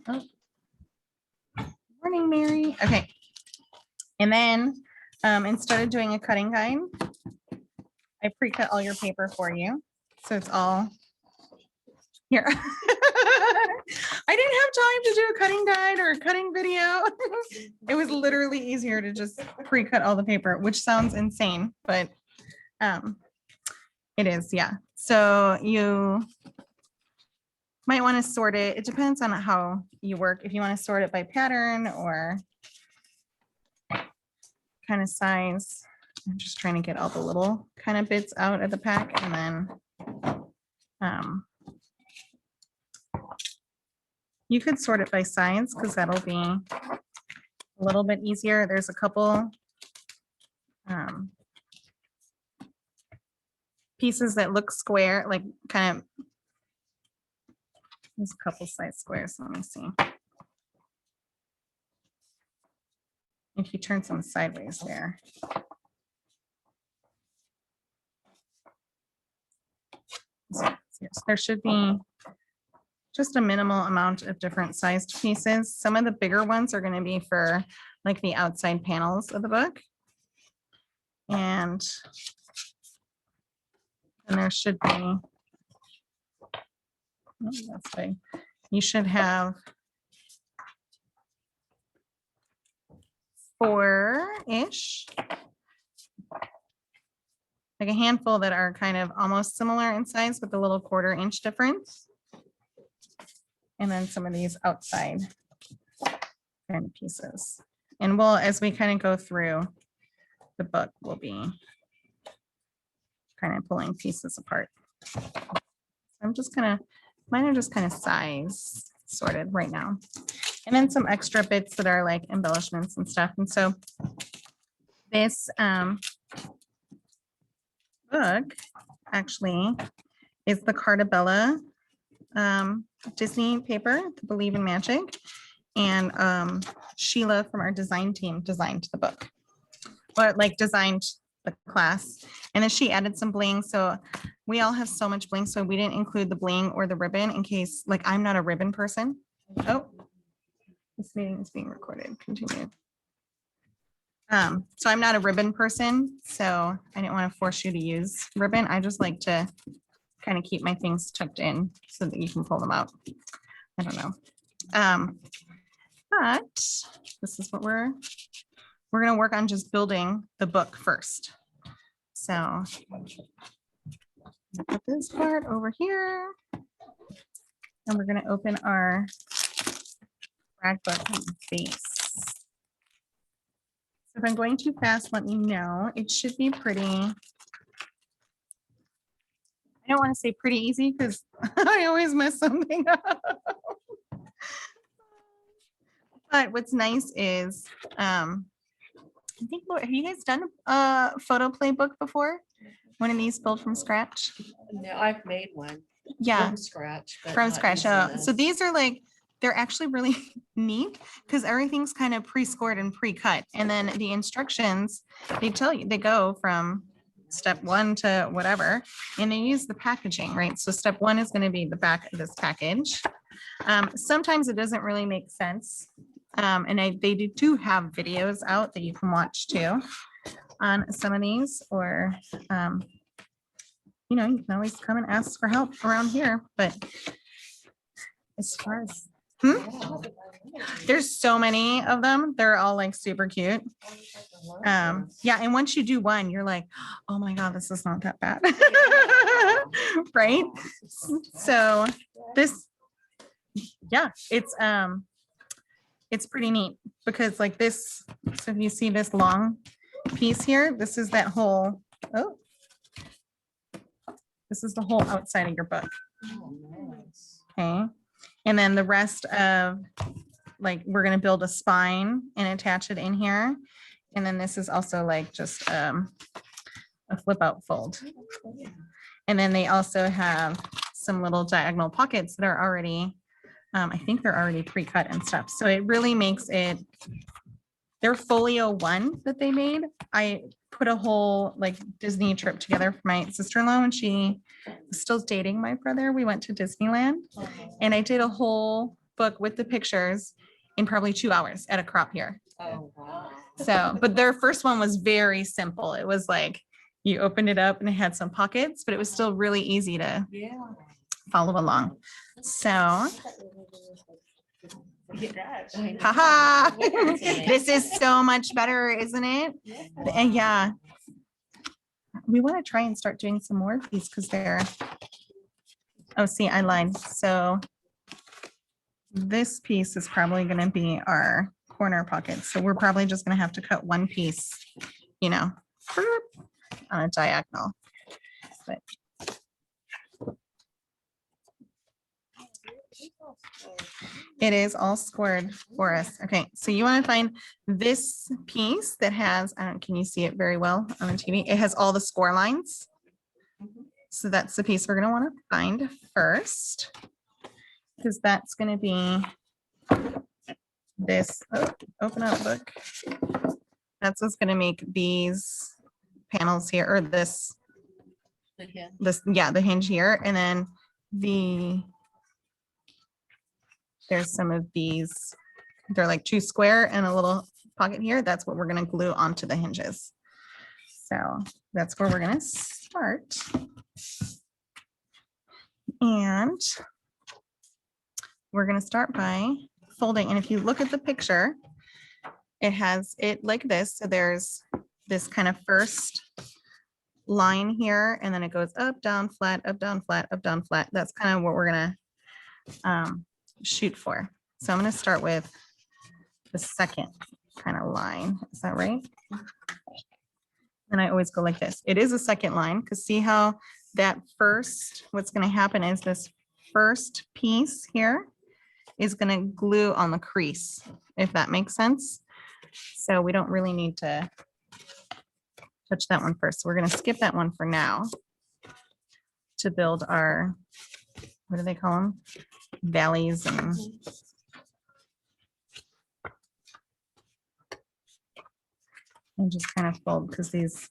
Oh. Morning, Mary. Okay. And then instead of doing a cutting guide, I pre-cut all your paper for you. So it's all here. I didn't have time to do a cutting guide or a cutting video. It was literally easier to just pre-cut all the paper, which sounds insane, but it is, yeah. So you might want to sort it. It depends on how you work. If you want to sort it by pattern or kind of size. I'm just trying to get all the little kind of bits out of the pack, and then you could sort it by size because that'll be a little bit easier. There's a couple pieces that look square, like kind of, there's a couple size squares. Let me see. If you turn some sideways there. So there should be just a minimal amount of different sized pieces. Some of the bigger ones are going to be for like the outside panels of the book. And there should be, oh, that's big. You should have 4-ish, like a handful that are kind of almost similar in size with a little 1/4 inch difference. And then some of these outside kind of pieces. And we'll, as we kind of go through the book, we'll be kind of pulling pieces apart. I'm just gonna, mine are just kind of size sorted right now. And then some extra bits that are like embellishments and stuff. And so this book actually is the Cartabella Disney paper, to Believe in Magic. And Sheila from our design team designed the book, or like designed the class. And then she added some bling. So we all have so much bling. So we didn't include the bling or the ribbon in case, like, I'm not a ribbon person. Oh, this meeting is being recorded. Continue. So I'm not a ribbon person, so I didn't want to force you to use ribbon. I just like to kind of keep my things tucked in so that you can pull them out. I don't know. But this is what we're going to work on, just building the book first. So put this part over here, and we're going to open our brag book base. If I'm going too fast, let me know. It should be pretty, I don't want to say pretty easy because I always mess something up. But what's nice is, I think, have you guys done a photo play book before? One of these built from scratch? No, I've made one. Yeah. From scratch. but From not scratch. using So this. these are like, they're actually really neat because everything's kind of pre-scored and pre-cut. And then the instructions, they tell you, they go from step 1 to whatever, and they use the packaging, right? So step 1 is going to be the back of this package. Sometimes it doesn't really make sense. And they do have videos out that you can watch too on some of these, or, you know, you can always come and ask for help around here, but as far as, there's so many of them. They're all like super cute. Yeah. And once you do one, you're like, oh my God, this is not that bad. Right. So this, yeah, it's pretty neat because like this, so if you see this long piece here, this is that whole, oh, this is the whole outside of your book. Okay. And then the rest of, like, we're going to build a spine and attach it in here. And then this is also like just a flip out fold. And then they also have some little diagonal pockets that are already, I think they're already pre-cut and stuff. So it really makes it, their folio 1 that they made, I put a whole like Disney trip together for my sister-in-law when she was still dating my brother. We went to Disneyland and I did a whole book with the pictures in probably 2 hours at a crop here. Oh, wow. So, but their first one was very simple. It was like you opened it up and it had some pockets, but it was still really easy to Yeah. follow along. So, Yeah. haha, this is so much better, isn't it? And yeah, we want to try and start doing some more of these because they're, oh, see, I lied. So this piece is probably going to be our corner pocket. So we're probably just going to have to cut one piece, you know, on a diagonal. But it is all scored for us. Okay, so you want to find this piece that has, I don't, can you see it very well on the TV? It has all the score lines. So that's the piece we're going to want to find first, because that's going to be this, oh, open up book. That's what's going to make these panels here, or this, yeah, the hinge here. And then there's some of these, they're like 2 square and a little pocket here. That's what we're going to glue onto the hinges. So that's where we're going to start. And we're going to start by folding. And if you look at the picture, it has it like this. So there's this kind of first line here, and then it goes up, down, flat, up, down, flat, up, down, flat. That's kind of what we're going to shoot for. So I'm going to start with the second kind of line. Is that right? And I always go like this. It is a second line because see how that first, what's going to happen is this first piece here is going to glue on the crease, if that makes sense. So we don't really need to touch that one first. So we're going to skip that one for now to build our, what do they call them? Valleys and just kind of fold because these.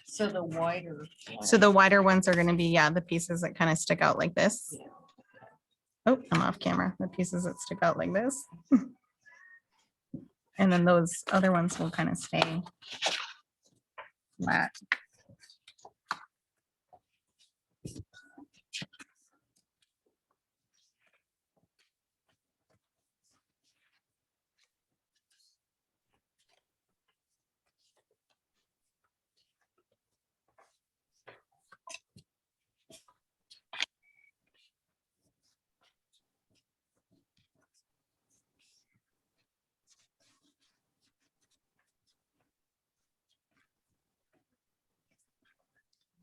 So the wider. So the wider ones are going to be, yeah, the pieces that kind of stick out like this. Yeah. Oh, I'm off camera. The pieces that stick out like this. And then those other ones will kind of stay flat.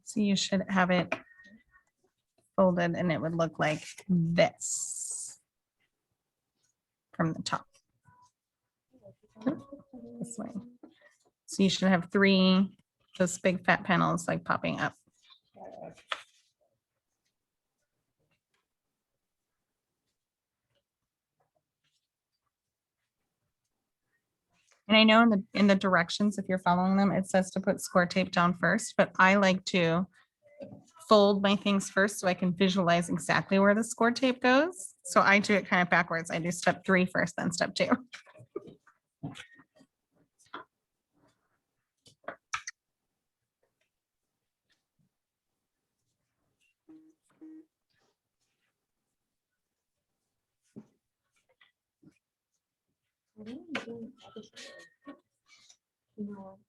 So you should have it folded and it would look like this from the top. This way. So you should have 3, those big fat panels like popping up. And I know in the directions, if you're following them, it says to put score tape down first, but I like to fold my things first so I can visualize exactly where the score tape goes. So I do it kind of backwards. I do step 3 first, then step 2.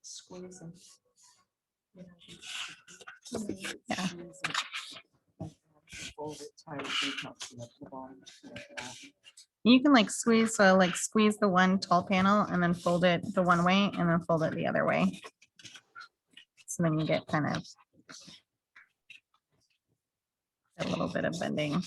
Squeeze them. Yeah. You can like squeeze, so like squeeze the one tall panel and then fold it the one way and then fold it the other way. So then you get kind of a little bit of bending.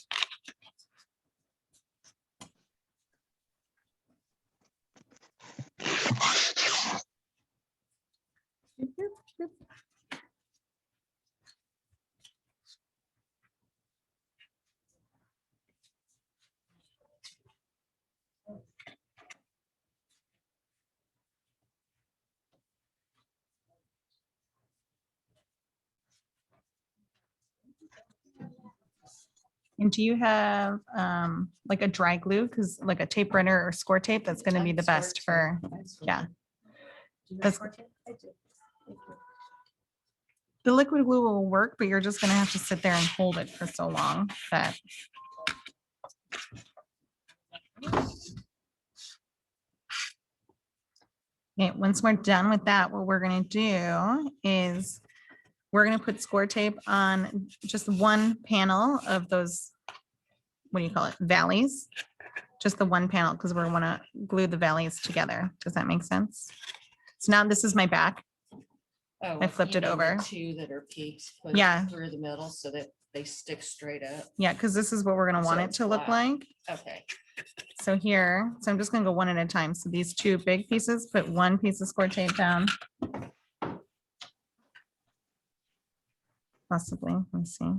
And do you have like a dry glue? Because like a tape runner or score tape, that's gonna be the best for, yeah. That's- The liquid glue will work, but you're just gonna have to sit there and hold it for so long that. Okay, once we're done with that, what we're gonna do is we're gonna put score tape on just one panel of those, what do you call it, valleys? Just the one panel, because we're wanna glue the valleys together. Does that make sense? So now this is my back. Oh, I flipped you it mean the over. Two that are peaks. Put Yeah. through the middle so that they stick straight up. Yeah, because this is what we're gonna want So it it's to look flat. like. Okay. So here, so I'm just gonna go one at a time. So these two big pieces, put one piece of score tape down. Possibly, let me see.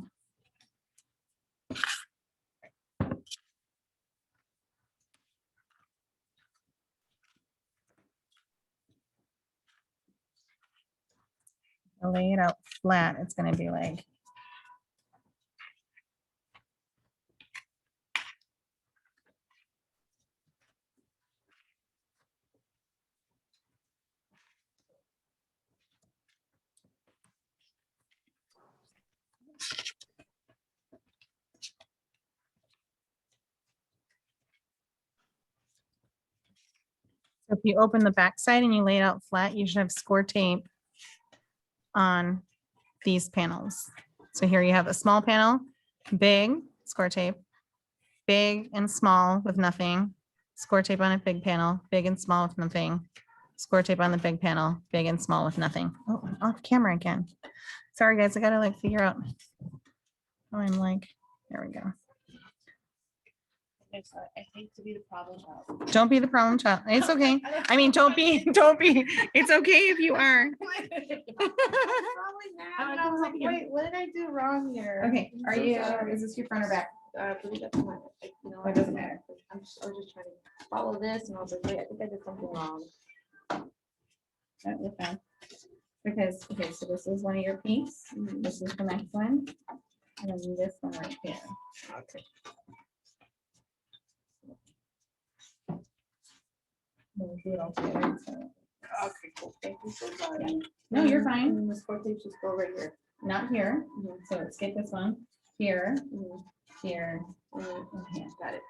I'll lay it out flat, it's gonna be like. So if you open the back side and you lay it out flat, you should have score tape on these panels. So here you have a small panel, big score tape, big and small with nothing, score tape on a big panel, big and small with nothing, score tape on the big panel, big and small with nothing. Oh, I'm off camera again. Sorry, guys, I gotta like figure out. how I'm like, there we go. I hate to be the problem child. Don't be the problem child. It's okay. I mean, don't be. It's okay if you are. Wait, what did I do wrong here? Okay, I'm are so you, sorry. is this your front or back? I believe that's mine. It doesn't matter. I was just trying to follow this and I was like, wait, I think I did something wrong. That was fine. Because, okay, so this is one of your peaks. This is the next one. And then this one right here. Okay. We'll do it all together, so- Okay, cool. Thank you so much. No, you're fine. And the score tape just go right here. Not here. So let's get this one here, Mhm. here, Mhm. and here. Got it.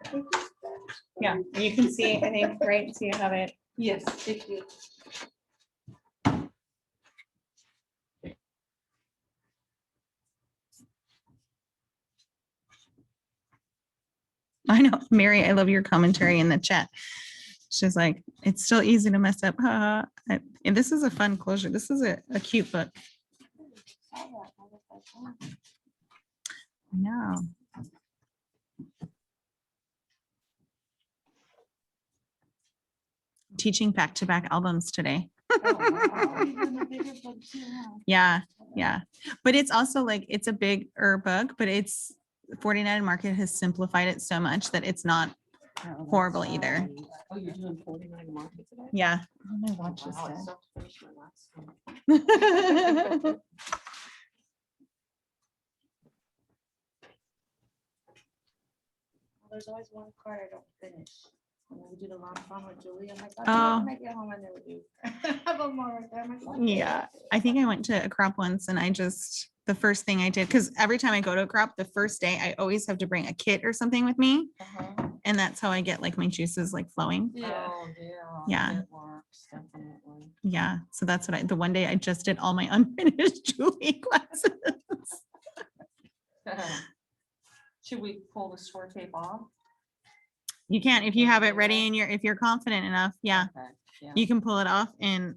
Yeah, and you can see, I think, right, so you have it. Yes, thank you. I know, Mary, I love your commentary in the chat. She's like, it's still easy to mess up. And this is a fun closure. This is a cute book. I know. Teaching back-to-back albums today. Yeah, yeah. But it's also like, it's a bigger book, but it's 49 Market has simplified it so much that it's not horrible either. Oh, you're doing 49 market today? Yeah. Oh, my watch is Wow, I dead. still have to finish my last one. There's always one card I don't finish. When we do the long fun with Julie, I'm like, Oh. when I get home, I never do. I have one more right there. I'm like, "What?" Yeah, I think I went to a crop once and I just, the first thing I did, because every time I go to a crop, the first day, I always have to bring a kit or something with me. Uh-huh. And that's how I get like my juices like flowing. Yeah. Oh, Yeah. It works, definitely. Yeah, so that's what the one day I just did all my unfinished Julie classes. Should we pull the score tape off? You can, if you have it ready and if you're confident enough, yeah, Okay, yeah. you can pull it off and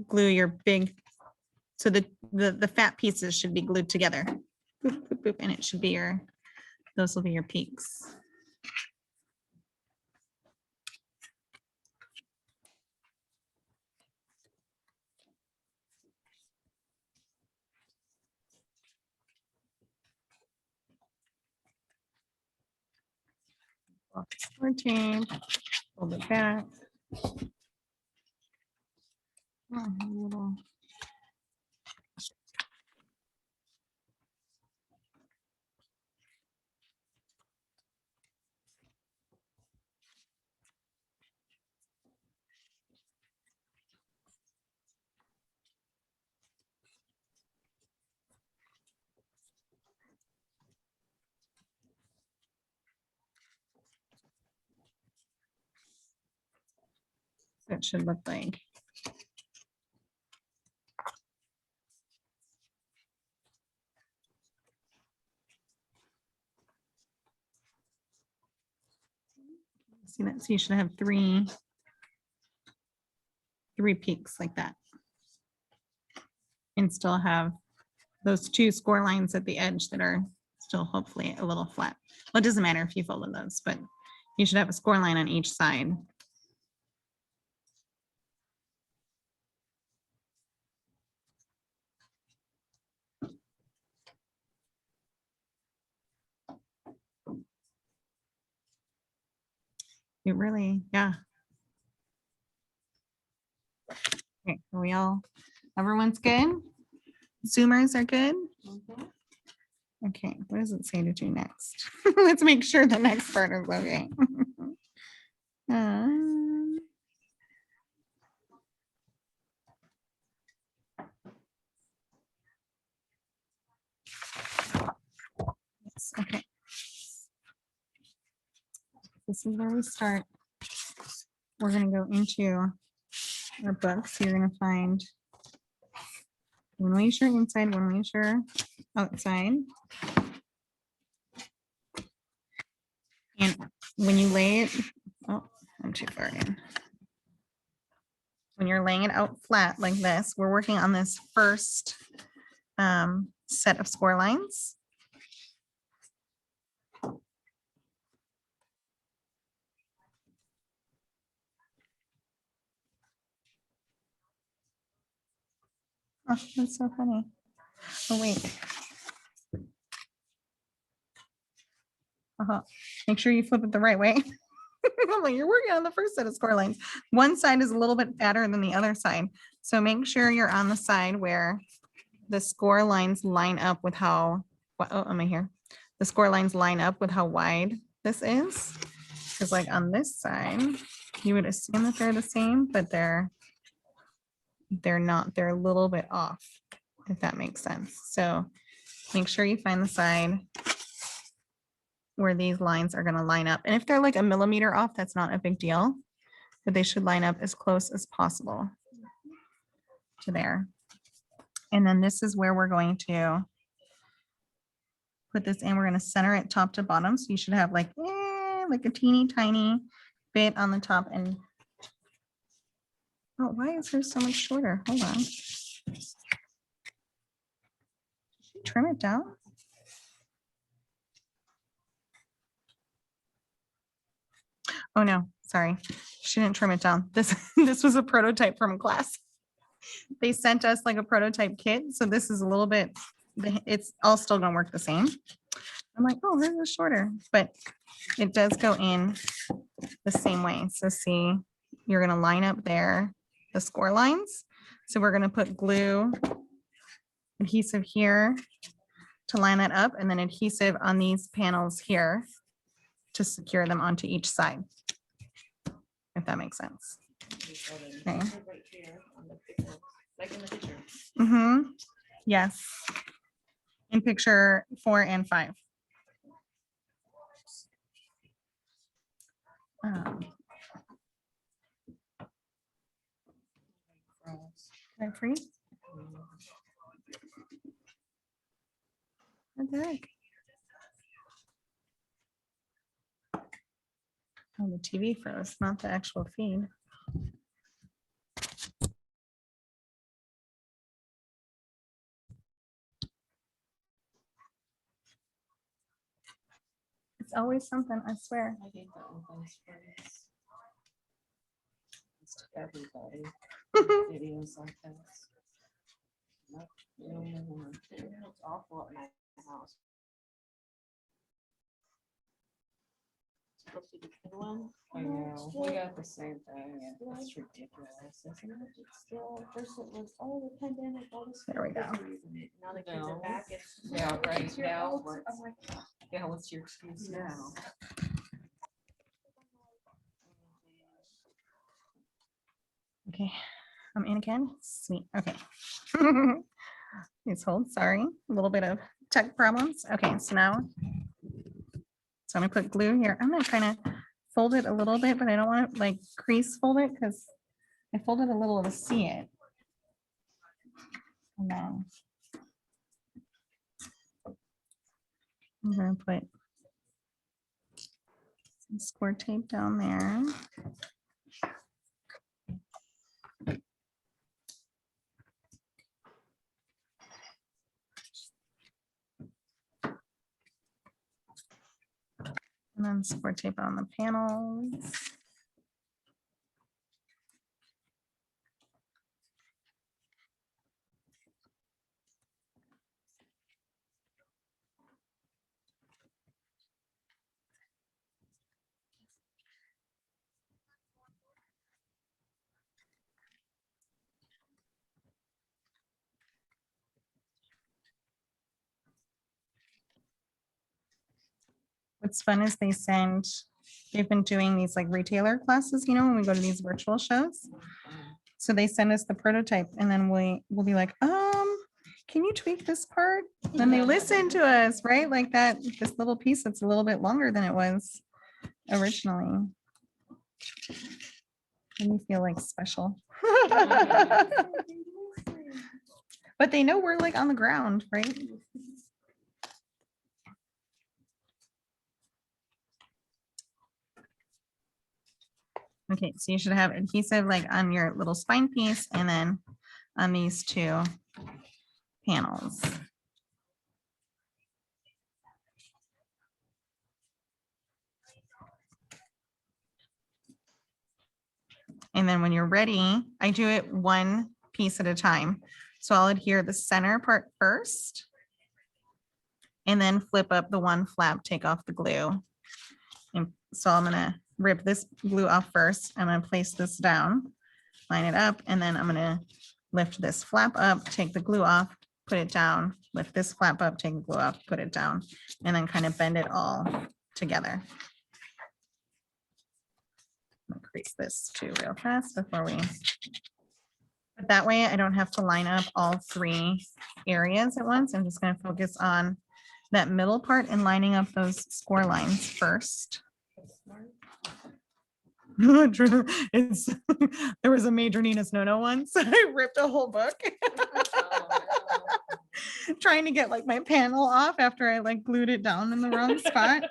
glue your big, so the fat pieces should be glued together. Boop, boop, boop, and it should be those will be your peaks. Score tape, hold it back. Oh, a little- what it should look like. See that? So you should have three peaks like that. And still have those two score lines at the edge that are still hopefully a little flat. Well, it doesn't matter if you folded those, but you should have a score line on each side. It really, yeah. Okay, are we all, everyone's good? Zoomers are good? Okay, what does it say to do next? Let's make sure the next part is okay. Um, yes, okay. This is where we start. We're gonna go into our books. You're gonna find one leisure inside, one leisure outside. And when you lay it, oh, I'm too far in. When you're laying it out flat like this, we're working on this first set of score lines. Oh, that's so funny. Oh, wait. Make sure you flip it the right way. I'm like, you're working on the first set of score lines. One side is a little bit fatter than the other side. So make sure you're on the side where the score lines line up with how, oh, am I here? The score lines line up with how wide this is. Because like on this side, you would assume that they're the same, but they're not. They're a little bit off, if that makes sense. So make sure you find the side where these lines are going to line up. And if they're like a millimeter off, that's not a big deal, but they should line up as close as possible to there. And then this is where we're going to put this in. We're going to center it top to bottom. So you should have like a teeny tiny bit on the top. And oh, why is hers so much shorter? Hold on. Did she trim it down? Oh no, sorry. She didn't trim it down. This was a prototype from class. They sent us like a prototype kit. So this is a little bit, it's all still gonna work the same. I'm like, oh, hers is shorter, but it does go in the same way. So see, you're gonna line up there, the score lines. So we're gonna put glue adhesive here to line that up, and then adhesive on these panels here to secure them onto each side, if that makes sense. Okay. Mm-hmm. Yes. In picture 4 and 5. Can I freeze? What the heck? Oh, the TV froze, not the actual feed. It's always something, I swear. I think that one's first. It's to everybody. Videos like this. Nope, the only one. It's awful at my house. Supposed to be the good one. I know, we got the same thing. and It's ridiculous, isn't it? It's still, first it was, oh, the pandemic, all this. There we go. Now the kids are No. back. It's. Yeah, right it's your now, fault. what's- I'm like, Yeah, what's your excuse now? Okay, I'm in again. Sweet. Okay. Please hold. Sorry, a little bit of tech problems. Okay, so now, so I'm gonna put glue here. I'm gonna kind of fold it a little bit, but I don't want to like crease fold it because I folded a little to see it. And then I'm gonna put some score tape down there. And then score tape on the panels. What's fun is they've been doing these like retailer classes, you know, when we go to these virtual shows. So they send us the prototype and then we'll be like, can you tweak this part? Then they listen to us, right? Like that, this little piece that's a little bit longer than it was originally. Made me feel like special. But they know we're like on the ground, right? Okay, so you should have adhesive like on your little spine piece and then on these two panels. And then when you're ready, I do it one piece at a time. So I'll adhere the center part first and then flip up the one flap, take off the glue. And so I'm gonna rip this glue off first. I'm gonna place this down, line it up, and then I'm gonna lift this flap up, take the glue off, put it down, lift this flap up, take the glue off, put it down, and then kind of bend it all together. I'm gonna crease this too real fast before we. But that way I don't have to line up all three areas at once. I'm just gonna focus on that middle part and lining up those score lines first. It's there was a major Nina's no once. I ripped a whole book trying to get like my panel off after I like glued it down in the wrong spot.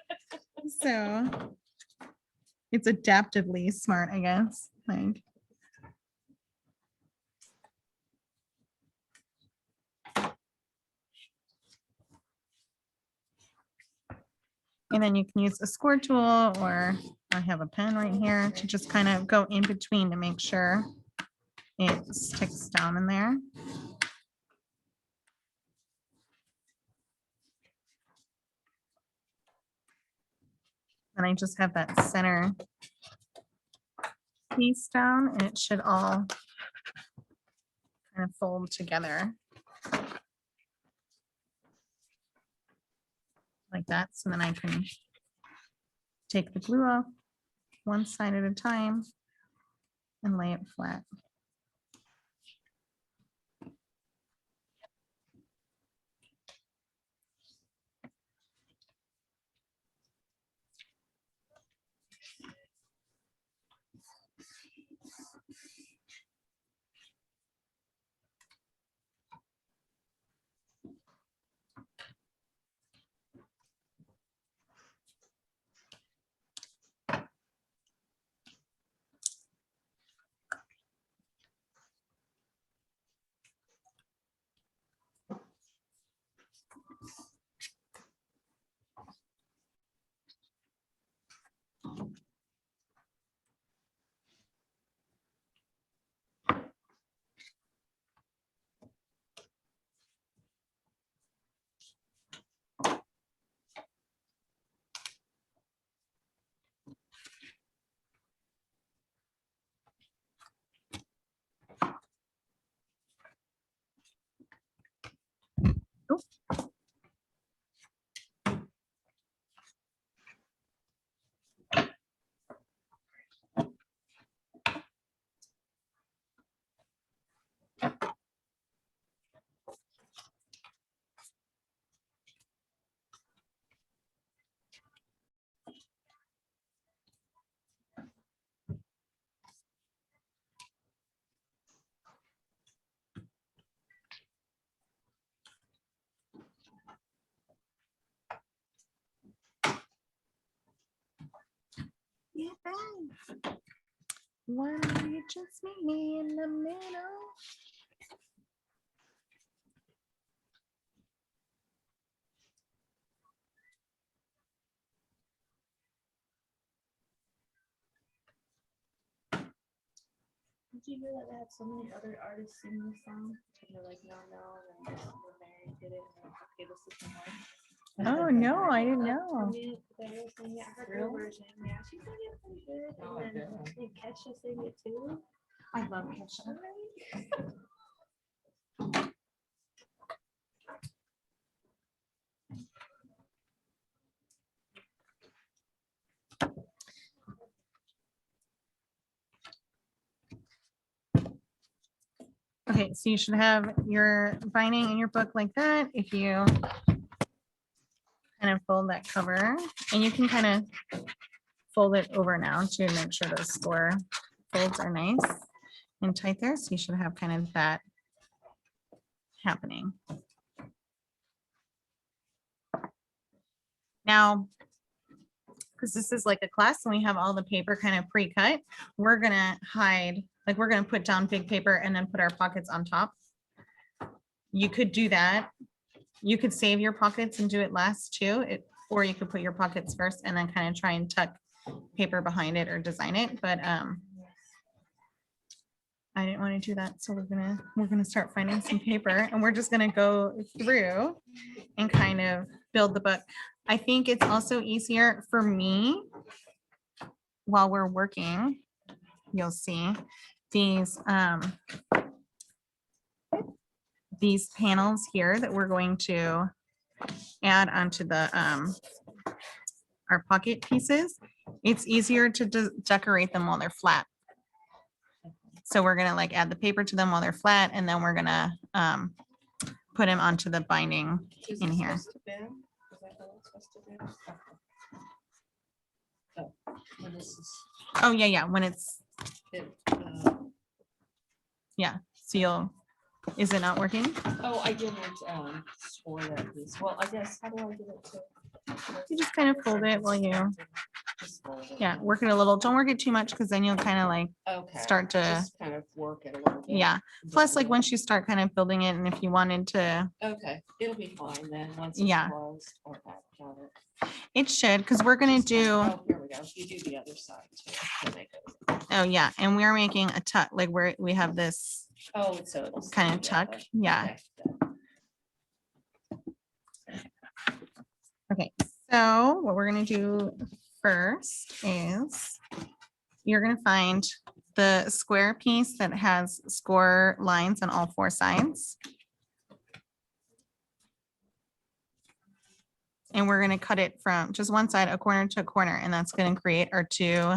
So it's adaptively smart, I guess. Like and then you can use a score tool or I have a pen right here to just kind of go in between to make sure it sticks down in there. And I just have that center piece down and it should all kind of fold together. Like that. So then I can take the glue off one side at a time and lay it flat. Why don't you just meet me in the middle? Did you hear that they had so many other artists sing this song? And they're like, no, and then Mary did it, and they're like, okay, this is the one. Oh, no, I didn't I know. mean, they were singing it, I heard her version, yeah, she sang it pretty good, and then I think Kesha sang it too. I love Kesha. Okay, so you should have your binding in your book like that. If you kind of fold that cover, and you can kind of fold it over now to make sure those score folds are nice and tight there. So you should have kind of that happening. Now, because this is like a class and we have all the paper kind of pre-cut, we're gonna hide, like we're gonna put down big paper and then put our pockets on top. You could do that. You could save your pockets and do it last too, or you could put your pockets first and then kind of try and tuck paper behind it or design it, but I didn't want to do that, so we're gonna start finding some paper and we're just gonna go through and kind of build the book. I think it's also easier for me while we're working. You'll see these panels here that we're going to add onto the our pocket pieces. It's easier to decorate them while they're flat. So we're gonna like add the paper to them while they're flat, and then we're gonna put them onto the binding Is in it here. supposed to bend? Is that how it's supposed to bend? Okay. Oh, well, this is Oh, yeah, when it's, it. so you'll, is it not working? Oh, I didn't score that piece. Well, I guess, how do I get it to? You just kind of fold it while you, Just fold it. yeah, work it a little. Don't work it too much because then you'll kind of like Okay. start to, Just kind of work it a little bit. yeah. Plus, like once you start kind of building it, and if you wanted to, Okay, it'll be fine then, once it's Yeah. closed. Okay, got it. it should, because we're gonna do, Oh, here we go. You do the other side too. to make it- oh yeah, and we're making a tuck, like we have this Oh, it's so it'll. stay kind of tuck, together. yeah. Okay, good. Okay, so what we're gonna do first is you're gonna find the square piece that has score lines on all four sides. And we're gonna cut it from just one side, a corner to a corner, and that's gonna create our two,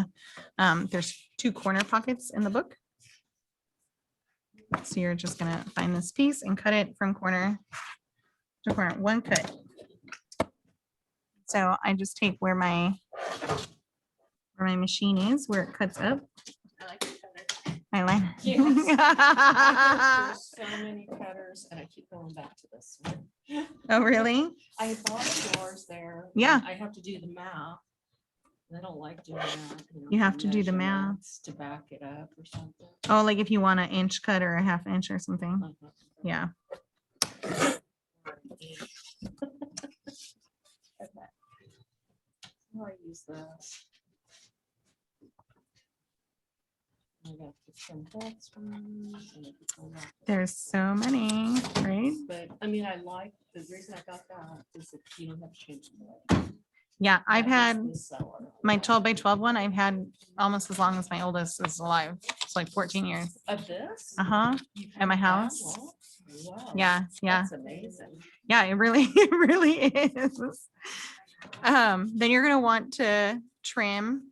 there's two corner pockets in the book. So you're just gonna find this piece and cut it from corner to corner, one cut. So I just take where my machine is, where it cuts up. I like the color. I line. Yes. I go through so many cutters and I keep going back to this one. Oh, really? I bought yours there. and Yeah. I have to do the math. I don't like doing that. You have to do the math. measurements To back it up or something. Oh, like if you want an inch cut or a half inch or something. Uh-huh. Yeah. Okay. How I use this. I got the syntax ones, and I keep going back to There's so many, right? But I mean, I like, the reason I got that is that you don't have to change the. Yeah, I've had The seller. my 12 by 12 one. I've had almost as long as my oldest is alive. It's like 14 years. Of this? Uh-huh. You've at my had that house. long? Wow. Yeah, yeah. That's amazing. Yeah, it really, it really is. Then you're gonna want to trim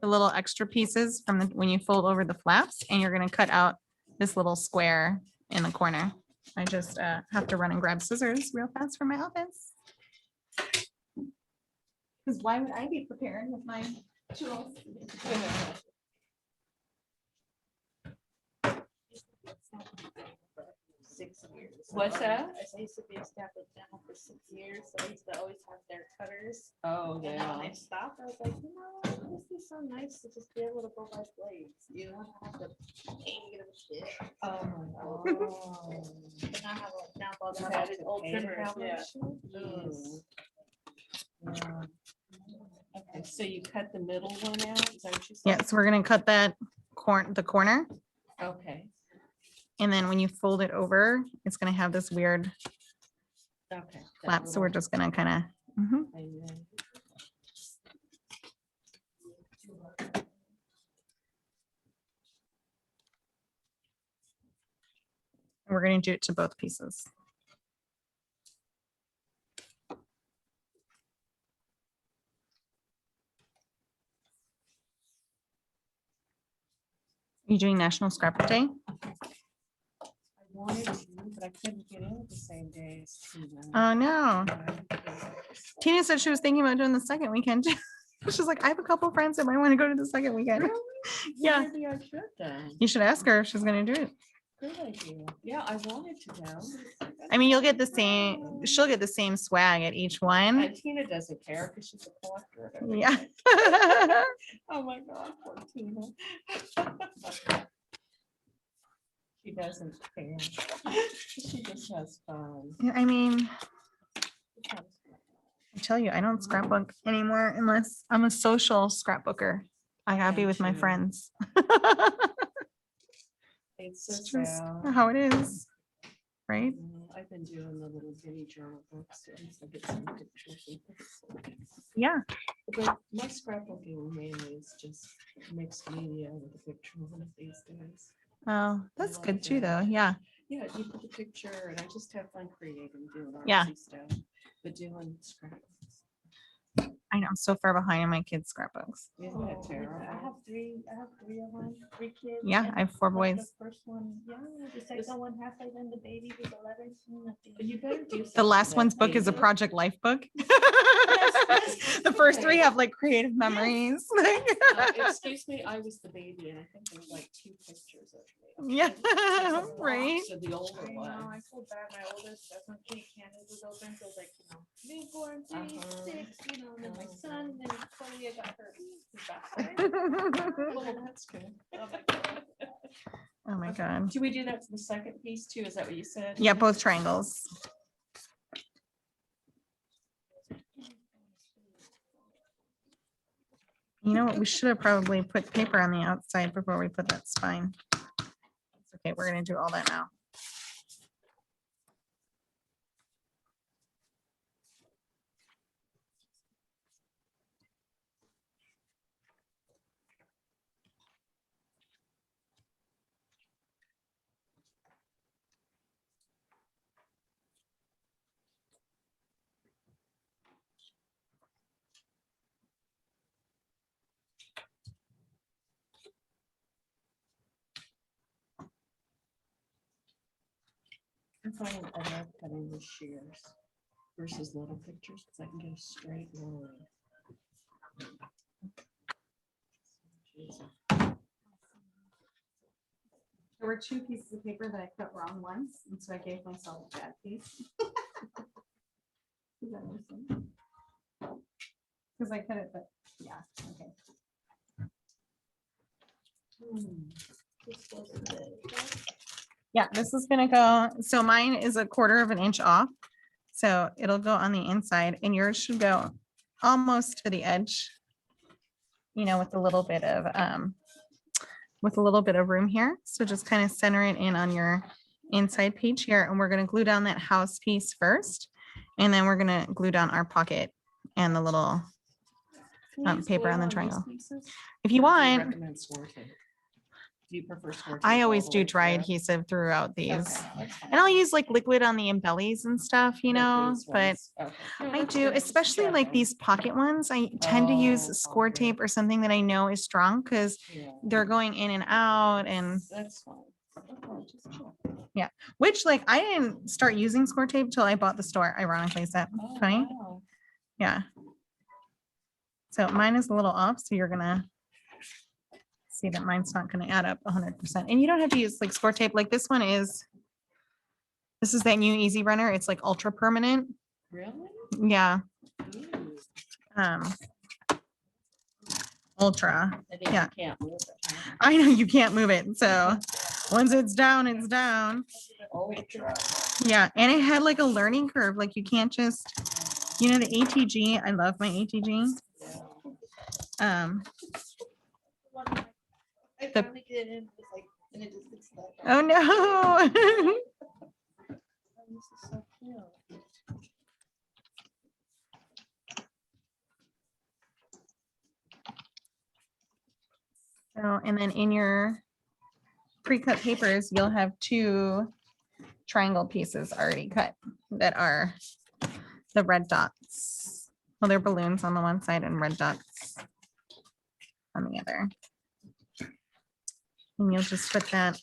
the little extra pieces from the, when you fold over the flaps, and you're gonna cut out this little square in the corner. I just have to run and grab scissors real fast for my office. Because why would I be prepared with my tools? What's that? I used to be a staff at dental for 6 years, so I used to always have their cutters. Oh, And then when yeah. they stopped, I was like, you know, let me see be so nice to just be able to go by blades. You don't have to hang them shit. Oh my god. But now I have like now both You my had to old pay to trimmers. have Yeah. that shit? Ooh. Yeah. Okay, so you cut the middle one out, is that what you said? Yeah, so we're gonna cut that the corner, Okay, and then when you fold it over, it's gonna have this weird okay. that flap. So we're little just gonna kind of, thing there. we're gonna do it to both pieces. You doing National Scrapbook Day? I wanted to, but I couldn't get in the same day as Tina. Oh, no. Yeah. Tina said she was thinking about doing the second weekend. She's like, I have a couple friends that might want to go to the second weekend. Really? Yeah. Maybe I should then. You should ask her if she's gonna do it. Good idea. Yeah, I wanted to go. I mean, you'll get the same, she'll get the same swag at each one. And Tina doesn't care because she's a collector. of Yeah. everything. Oh my God, poor Tina. She doesn't care. She just has fun. I mean, She has fun. I tell you, I don't scrapbook anymore unless I'm a social scrapbooker. I gotta be Me with my too. friends. It's so It's just sad. how it is, right? I've been doing the little bitty journal books. And I get some pictures and things. Yeah. But my scrapbooking mainly is just mixed media with a picture on it these days. Oh, that's like good too, though. that. Yeah. Yeah, you put the picture and I just have fun creating, doing Yeah. artsy stuff, but doing scrapbooks. I know I'm so far behind in my kids' scrapbooks. Isn't that I terrible? have three of them, 3 kids. Yeah, and I have 4 like boys. The first one, yeah, the second one halfway, then the baby with the letters. And nothing. You better do. The last one's book is a Project Life book. The first 3 have like creative memories. Excuse me, I was the baby and I think there were like 2 pictures of me. Yeah, There's a box right. of the older I know, one. I feel bad. My oldest, that's when Kate Candace was open, so it was like, newborn, 3, Uh-huh. 6, and then my son, and then Chloe, I got her. Well, that's good. Oh my God. Oh my God. Do we do that to the second piece too? Is that what you said? Yeah, both triangles. You know what? We should have probably put paper on the outside before we put that spine. It's okay, we're gonna do all that now. I'm finding I love cutting with shears versus little pictures because I can get a straight line. There were 2 pieces of paper that I cut wrong once, and so I gave myself a bad piece. Because I cut it, but yeah, okay. This goes to the- Yeah, this is gonna go, so mine is a 1/4 of an inch off. So it'll go on the inside and yours should go almost to the edge. You know, with a little bit of room here. So just kind of center it in on your inside page here. And we're gonna glue down that house piece first. And then we're gonna glue down our pocket and the little, Can you use paper glue on the these triangle. pieces? if you Or do want, recommend score tape? Do you prefer score tape? I all always the do way dry through? adhesive throughout Okay, these. that's fine. And I'll use like liquid on the embellies and stuff, you But know, these but ones- okay. No, I that's do, good, just especially like checking. these pocket ones. I tend to Oh, use score okay. tape or something that I know is strong because Yeah, they're going in and out and that's fine. Okay, just check. which like I didn't start using score tape till I bought the store. Ironically, is that Oh, funny? wow. Yeah. So mine is a little off, so you're gonna see that mine's not gonna add up 100%. And you don't have to use like score tape. Like this one is, this is that new Easy Runner. It's like ultra permanent. Really? Yeah. Ooh. Um, Ultra. I think Yeah. you can't move it. huh? I know you can't move it. So once it's down, it's down. Ultra. Yeah. And it had like a learning curve. Like you can't just, you know, the ATG. I love my ATG. Yeah. I The- finally get in, it's like, and it just gets stuck. Oh no. Oh, this is so cute. So, and then in your pre-cut papers, you'll have 2 triangle pieces already cut that are the red dots. Well, they're balloons on the one side and red dots on the other. And you'll just put that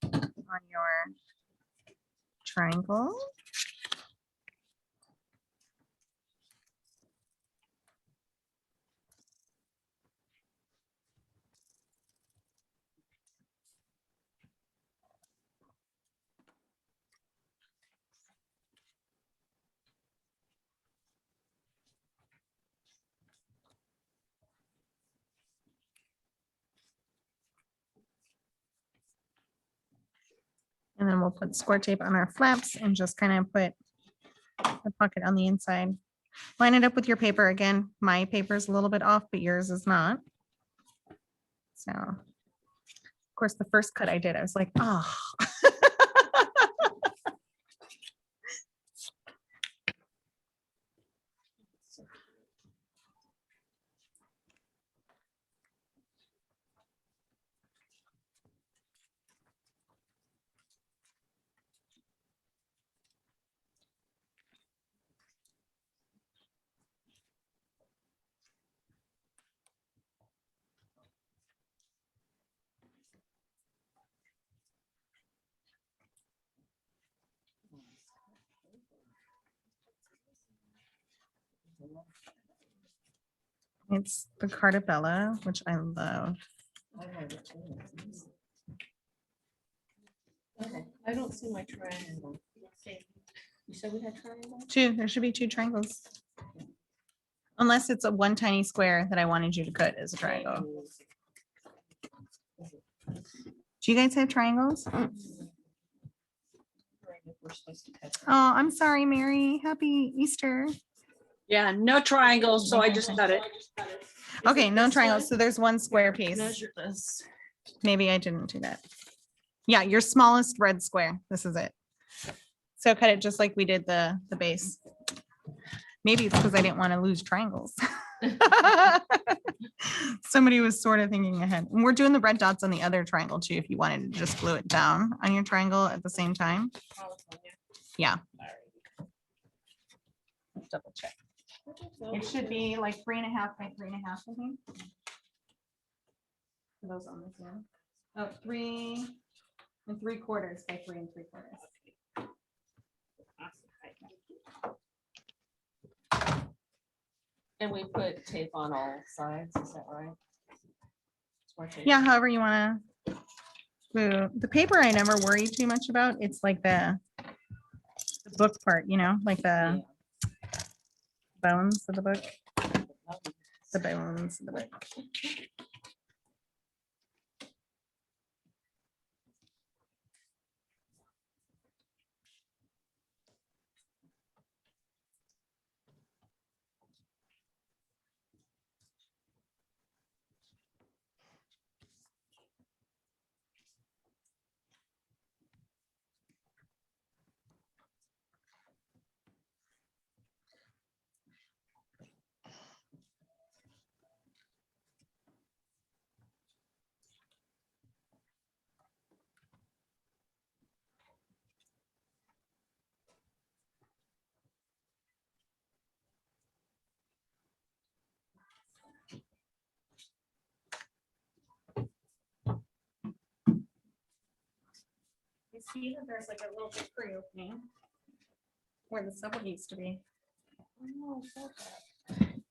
on your triangle. And then we'll put score tape on our flaps and just kind of put the pocket on the inside. Line it up with your paper again. My paper is a little bit off, but yours is not. So, of course, the first cut I did, I was like, oh. It's the Cartabella, which I love. I have it too. Okay, I don't see my triangle. You said we had triangle? 2, there should be 2 triangles. Unless it's a one tiny square that I wanted you to cut as a triangle. Do you guys have triangles? Oh, We're supposed to cut. I'm sorry, Mary. Happy Easter. Yeah, no triangles, so I just cut it. Okay, no triangles. So there's one square piece. Measure this. Maybe I didn't do that. Yeah, your smallest red square. This is it. So cut it just like we did the base. Maybe it's because I didn't want to lose triangles. Somebody was sort of thinking ahead. And we're doing the red dots on the other triangle too, if you wanted to just glue it down on your triangle at the same time. Yeah. Double check. It should be like 3.5 by 3.5, I think. For those on this one. Oh, 3 3/4 by 3 3/4. And we put tape on all sides, is that right? Smart tape. Yeah, however you want to. The paper I never worry too much about. It's like the book part, you know, like the bones of the book. The bones of the book. You see that there's like a little bit pre-opening where the subway used to be. Oh, so bad.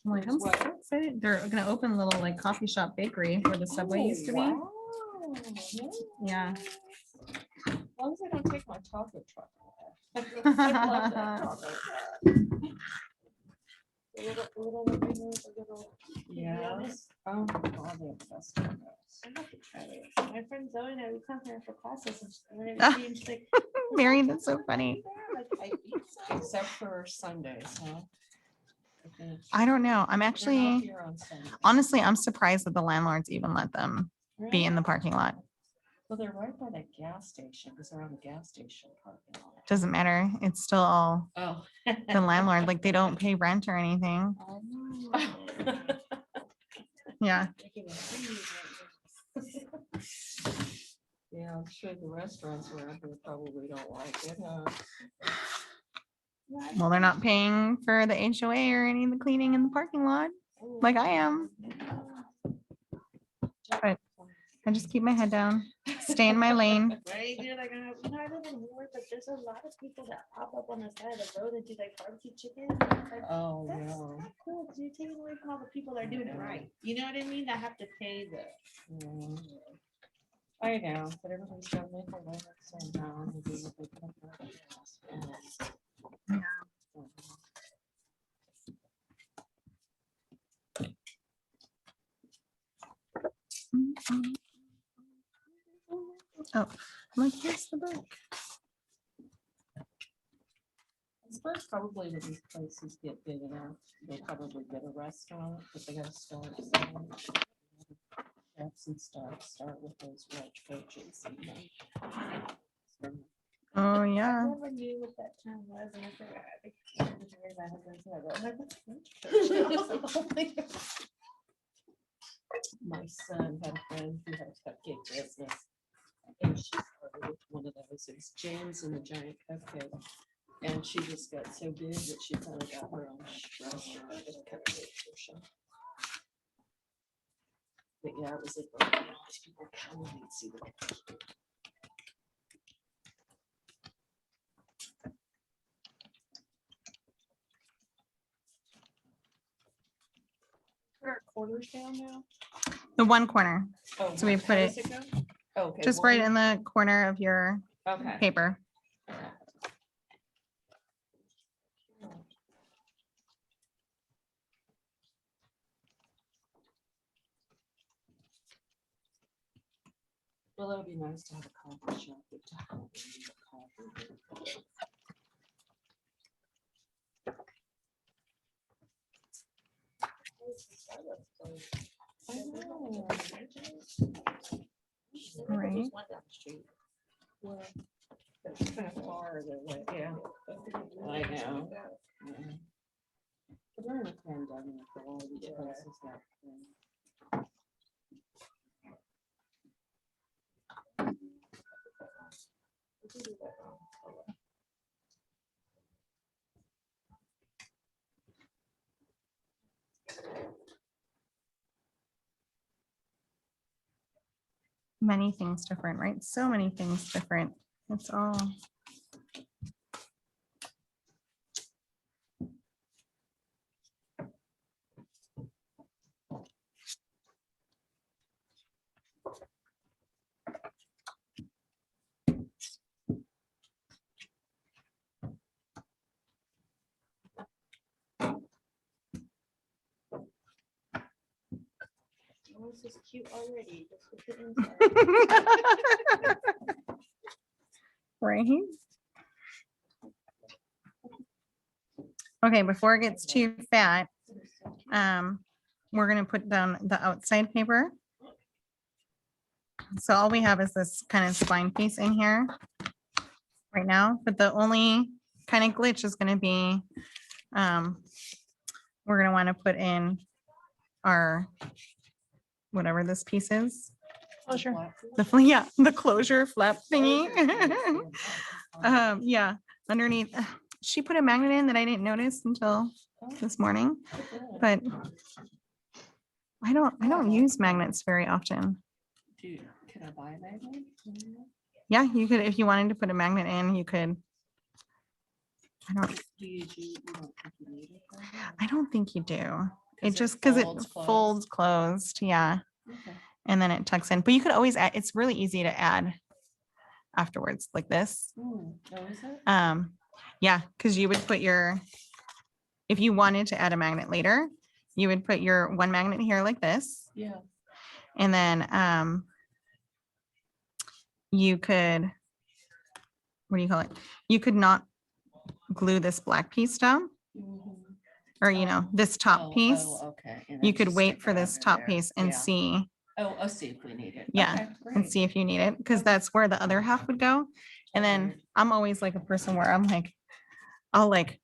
I'm like, I'm so excited. They're gonna open a little like coffee shop bakery where the subway used to be. Wow. Yeah. As long as I don't take my chocolate truck. I love that chocolate truck. little windows, the little. Yes. Oh, my God, they have the best windows. I have to try it. My friend Zoe and I, we come here for classes and she's like. Mary, that's so funny. Like, I think so. Except for Sundays, huh? Okay. I don't know. I'm They're not actually, here on Sundays. honestly, I'm surprised that the landlords even let them be in the Really? parking lot. Well, they're right by that gas station, because they're on the gas station parking lot. Doesn't matter. It's still all Oh. the landlord, like they don't pay rent or anything. Yeah. Yeah, I'm sure the restaurants around here probably don't like it, huh? Well, they're not paying for the HOA or any of the cleaning in the parking lot like I am. But I just keep my head down, stay in my lane. Right, you're like, I live in Ward, but there's a lot of people that pop up on the side of the road and do like barbecue chicken. And it's like, Oh, that's no. not cool, 'cause you're taking away from all the people that are doing it right. You know what I mean? That have to pay the. Yeah. I know, but everybody's got to make a living somehow. And do what they can for themselves. Oh, I'm like, here's the book. I suppose probably when these places get big enough, they probably get a restaurant, but they gotta start. somewhere. Chefs and stuff, start with those red coaches. You know. So, Oh, I yeah. never knew what that term was and I forgot. I think it was very bad, I'm like, what's French? my son had a friend who had a cupcake business. And she started with one of those, it was James and the Giant Cupcake. And she just got so big that she finally got her own restaurant with cupcake or something. But yeah, it was like, oh, these people come and see the pictures. Put our quarters down now? The one corner, Oh, So we what- put how it does go? Okay. just right one- in the corner of your Okay. paper. Well, it would be nice to have a coffee shop. with coffee. I know. Right. There's one down the street. Well, it's kind of far away, yeah. I know. Yeah. But during the pandemic, all these places got. Many things different, right? So many things different. It's all. Oh, this is cute already. Just with the inside. Right. Okay, before it gets too fat, we're gonna put down the outside paper. So all we have is this kind of spine piece in here right now, but the only kind of glitch is gonna be, we're gonna want to put in our, whatever this piece is. Yeah, the closure flap thingy. Yeah, underneath. She put a magnet in that I didn't notice until this morning, but I don't use magnets very often. Can I buy a magnet? Yeah, you could, if you wanted to put a magnet in, you could. I don't You don't think you need it, though? I don't think you do. It 'Cause just, because it folds closed? folds closed, yeah, Okay. and then it tucks in, but you could always add, it's really easy to add afterwards, like this. Oh, is it? Yeah, because you would put your, if you wanted to add a magnet later, you would put your one magnet here like this. Yeah. And then you could, what do you call it? You could not glue this black piece down, Mhm. or, you know, this top Oh, piece. Okay. and then You could just wait stick for it this under top there. piece and Yeah. see, Oh, I'll see if we need it. Yeah, Okay, and great. see if you need it, because that's where the other half would go. And then Okay. I'm always like a person where I'm like, I'll like,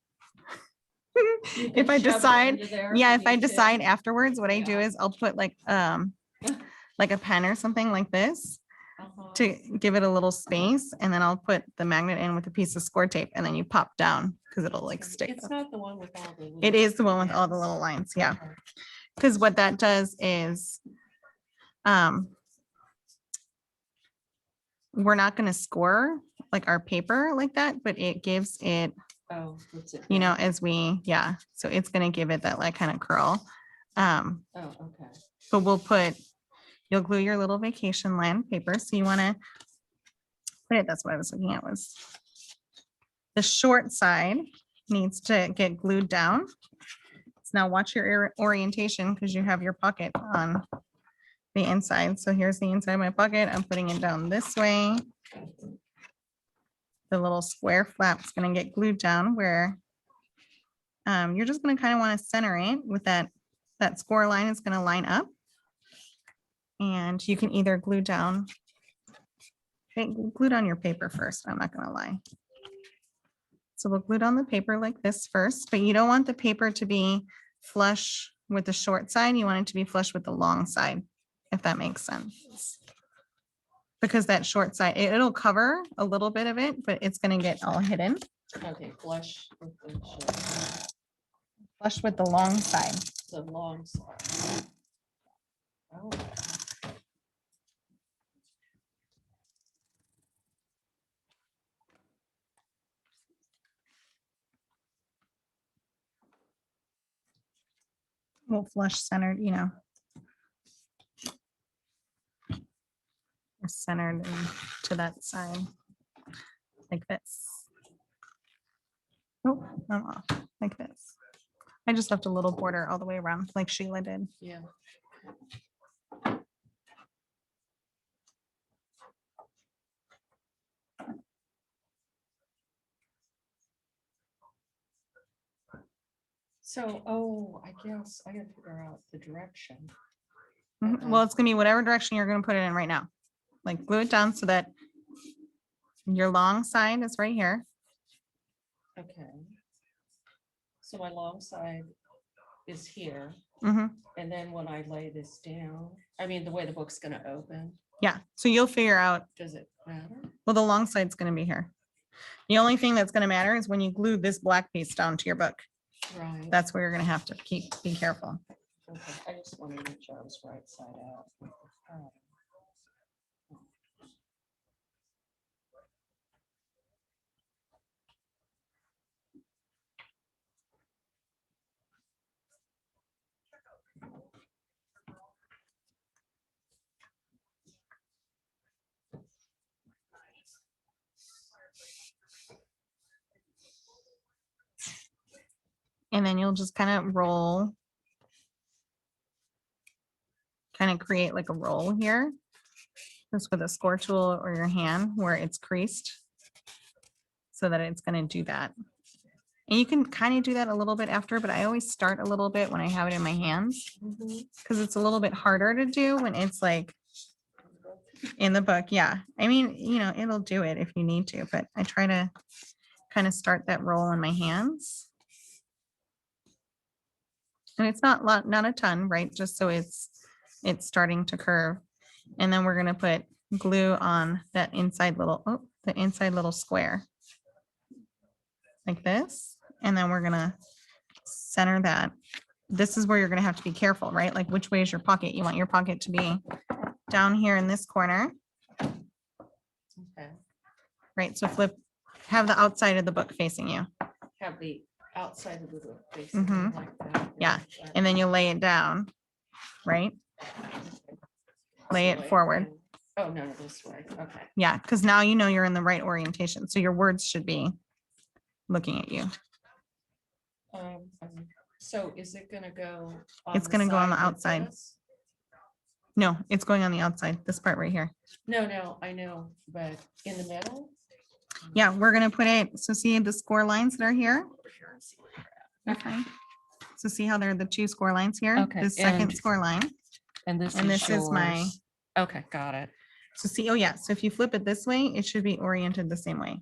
You if can I shove it decide, under there yeah, if if I you need to. decide afterwards, what I do Yeah. is I'll put like a pen or something like this Uh-huh. to give it a little space, and then I'll put the magnet in with a piece of score tape, and then you pop down because it'll like Okay. stick. It's not the one with all the. It little is the one with all the lines. little lines, yeah. Okay. Because what that does is, we're not gonna score like our paper like that, but it gives it, Oh, what's it? you know, doing? as we, yeah, so it's gonna give it that like kind of curl. Oh, okay. But we'll put, you'll glue your little vacation land paper, so you wanna put it, that's what I was looking at, was the short side needs to get glued down. So now watch your orientation, because you have your pocket on the inside. So here's the inside of my pocket. I'm putting it down this way. The little square flap's gonna get glued down where you're just gonna kind of want to center it with that score line is gonna line up. And you can either glue down, okay, glue down your paper first, I'm not gonna lie. So we'll glue down the paper like this first, but you don't want the paper to be flush with the short side. You want it to be flush with the long side, if that makes sense. Because that short side, it'll cover a little bit of it, but it's gonna get all hidden. Okay, flush with the short, Flush with the long side. the long side. Oh, Well, flush centered, you know. Or centered to that side. Like this. Oh, I'm off, like this. I just left a little border all the way around, like Sheila did. yeah. So, oh, I guess I gotta figure out the direction. Mhm. Well, it's gonna be whatever direction you're gonna put it in right now. Like glue it down so that your long side is right here. Okay. So my long side is here, Mhm. and then when I lay this down, I mean, the way the book's gonna open, Yeah, so you'll figure out, does it matter? well, the long side's gonna be here. The only thing that's gonna matter is when you glue this black piece down to your book. Right. That's where you're gonna have to be careful. Okay, I just wanted to make sure I was right side out. All right. And then you'll just kind of roll. Kind of create like a roll here. Just with a score tool or your hand where it's creased. So that it's gonna do that. And you can kind of do that a little bit after, but I always start a little bit when I have it in my hands. Mhm. Because it's a little bit harder to do when it's like in the book. Yeah. I mean, you know, it'll do it if you need to, but I try to kind of start that roll in my hands. And it's not a ton, right? Just so it's starting to curve. And then we're gonna put glue on that inside little, oh, the inside little square. Like this. And then we're gonna center that. This is where you're gonna have to be careful, right? Like which way is your pocket? You want your pocket to be down here in this corner, Okay, right? So have the outside of the book facing you. have the outside of the book facing me Mhm. like that. Yeah, That and then way. you lay it down, right? Lay This it way, forward. and- Oh, no, this way, okay. Yeah, because now you know you're in the right orientation. So your words should be looking at you. So is it gonna go? It's gonna go on the side with outside. this? No, it's going on the outside, this part right here. No, I know, but in the middle? Yeah, we're gonna put it, so see the score lines that are here? Over here and see where you're at. Okay. So see how there are the two score lines here? Okay, The second and- score line. And this And is this is my- yours. Okay, got it. So see, oh yeah, so if you flip it this way, it should be oriented the same way.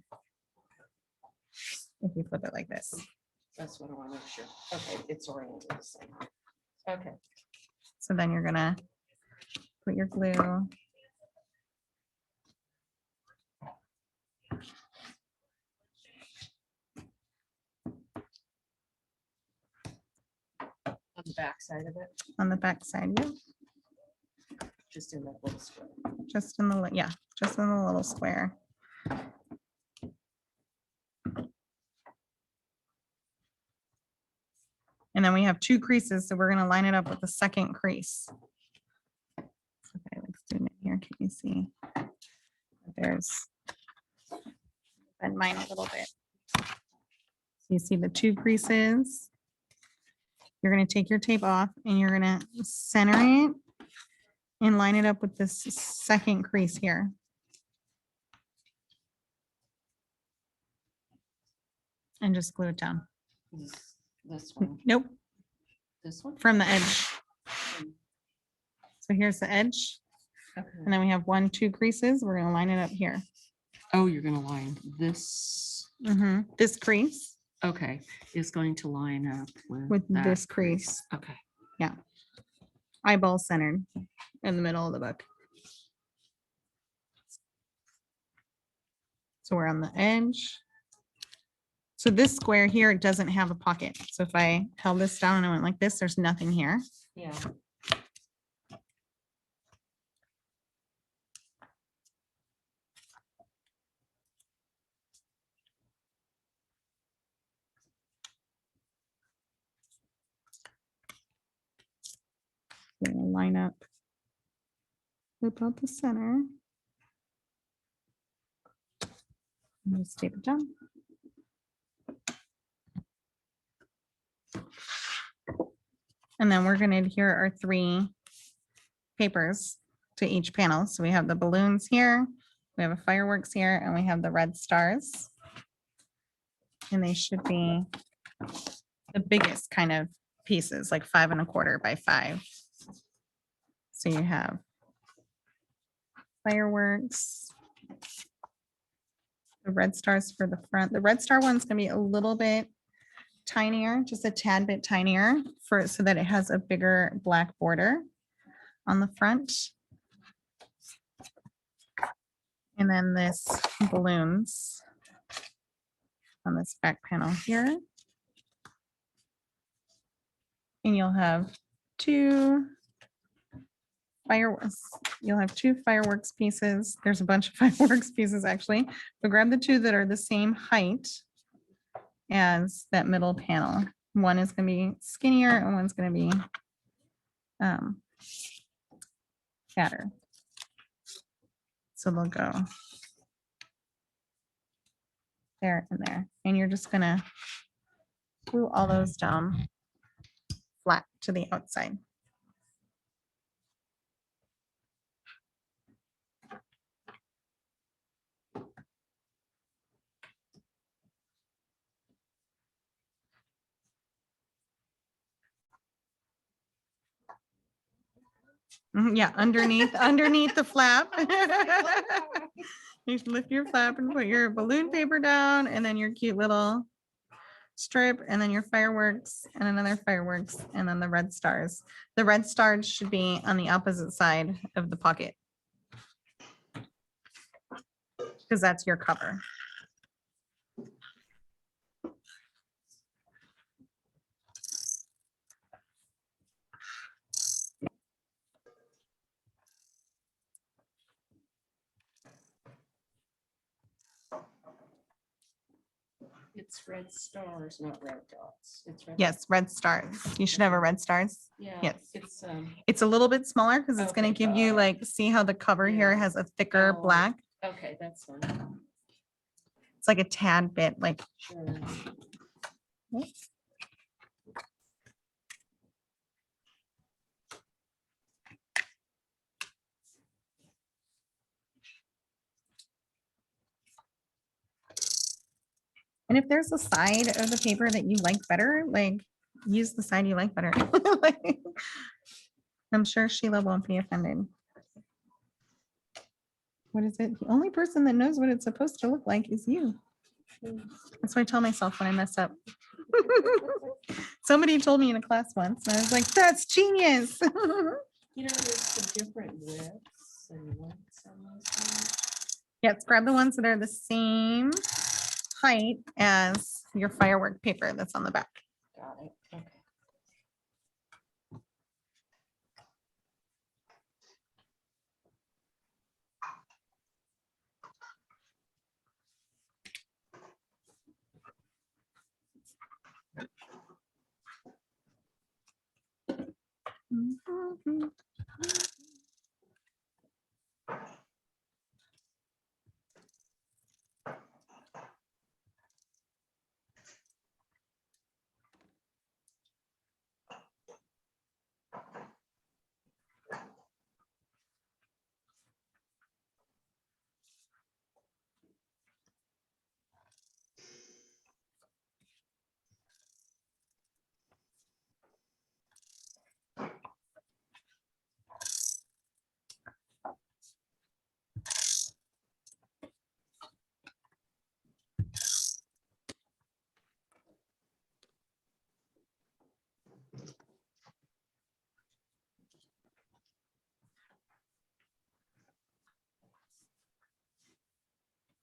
If you flip it like this. That's what I want to make sure. Okay, it's oriented the same. Okay, So then you're gonna put your glue. on the back side of it, On the back side, yeah, just in that little square. just in the, yeah, just in the little square. And then we have two creases, so we're gonna line it up with the second crease. Okay, let's zoom in here. Can you see? There's bend mine a little bit. So you see the two creases. You're gonna take your tape off and you're gonna center it and line it up with this second crease here. And just glue it down. This one, Nope, this one? from the edge. So here's the edge, Okay. and then we have 1, 2 creases. We're gonna line it up here. Oh, you're gonna line this, This crease okay, is going to line up with that this crease, Okay, eyeball centered in the middle of the book. So we're on the edge. So this square here doesn't have a pocket. So if I held this down and I went like this, there's nothing here. yeah. We're gonna line up about the center. And just tape it down. And then we're gonna adhere our 3 papers to each panel. So we have the balloons here, we have a fireworks here, and we have the red stars. And they should be the biggest kind of pieces, like 5 1/4 by 5. So you have fireworks. The red stars for the front. The red star one's gonna be a little bit tinier, just a tad bit tinier for, so that it has a bigger black border on the front. And then this balloons on this back panel here. And you'll have 2 fireworks. You'll have 2 fireworks pieces. There's a bunch of fireworks pieces actually, but grab the 2 that are the same height as that middle panel. One is gonna be skinnier and one's gonna be fatter. So they'll go there and there. And you're just gonna glue all those down flat to the outside. Yeah, underneath the flap. You should lift your flap and put your balloon paper down and then your cute little strip and then your fireworks and another fireworks and then the red stars. The red stars should be on the opposite side of the pocket. Because that's your cover. It's red stars, not red dots. It's red. Yes, red stars. You should have a red stars. Yeah. yes. It's, It's a little bit smaller because it's gonna Okay. give you like, see how the cover here Yeah. has a thicker Oh. black? okay, that's fine. It's like a tad bit like, Sure. And if there's a side of the paper that you like better, like use the side you like better. Like, I'm sure Sheila won't be offended. What is it? The only person that knows what it's supposed to look like is you. That's what I tell myself when I mess up. Somebody told me in a class once, and I was like, that's genius. You know, there's some different widths and lengths on those things. Yes, grab the ones that are the same height as your firework paper that's on the back. Got it, okay.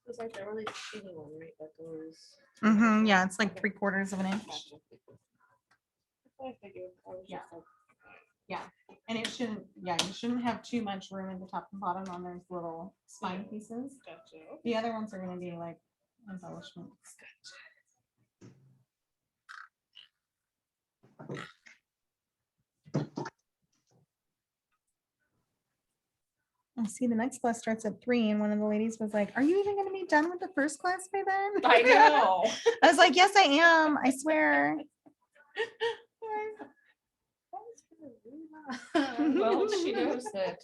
It's like the really skinny one, right? That goes. Yeah, it's like 3/4 of an inch. Gotcha. That's what I figured. I was Yeah. just like, And it shouldn't, you shouldn't have too much room at the top and bottom on those little spine pieces. gotcha. The other ones are gonna be like embellishments. I see the next class starts at 3 and one of the ladies was like, are you even gonna be done with the first class by then? I know. I was like, yes, I am. I swear. Well, she knows that,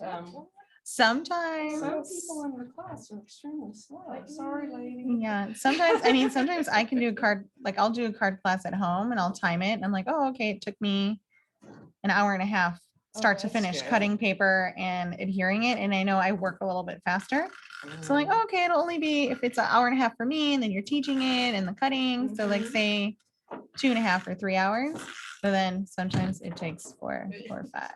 Sometimes. some people in her class are extremely slow. Sorry, lady. Yeah, sometimes, I mean, sometimes I can do a card, like I'll do a card class at home and I'll time it. And I'm like, oh, okay, it took me an hour and a half, start to that's finish, good. cutting paper and adhering it. And I know I work a little bit faster. So like, oh, okay, it'll only be, if it's an hour and a half for me and then you're teaching it and the cutting. So like Mhm. say 2.5 or 3 hours. But then sometimes it takes 4 or 5.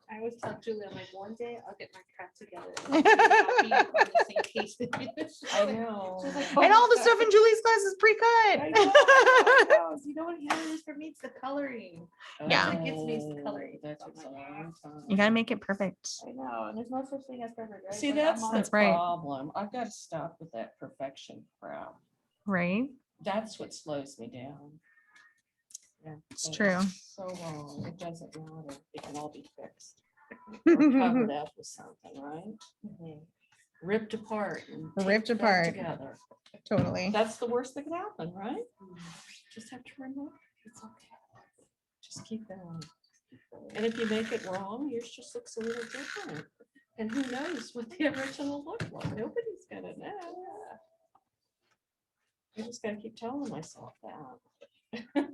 I always tell Julie, I'm like, one day I'll get my crap together. and I'll be on the same case with you." I know. She's like, And all the stuff in Julie's class is I know, I pre-cut. know. You know what it is for me? It's the coloring. Yeah. What gets me is the coloring. That So I'm takes a like, long time. You gotta make it perfect. I know, and there's no such thing as perfect, right? See, Like, I'm that's on the That's right. problem. I've got to stop with that perfection crap. Right? That's what slows me down. Yeah, It's that is true. So wrong. It doesn't matter. It can all be fixed. Or covered up with something, right? Mhm. Ripped apart. and Ripped taped back apart. Together. Totally. That's the worst that can happen, right? Just have to remember, it's okay. Just keep going. And if you make it wrong, yours just looks a little different. And who knows what the original looked like? Nobody's gonna know. I just gotta keep telling myself that.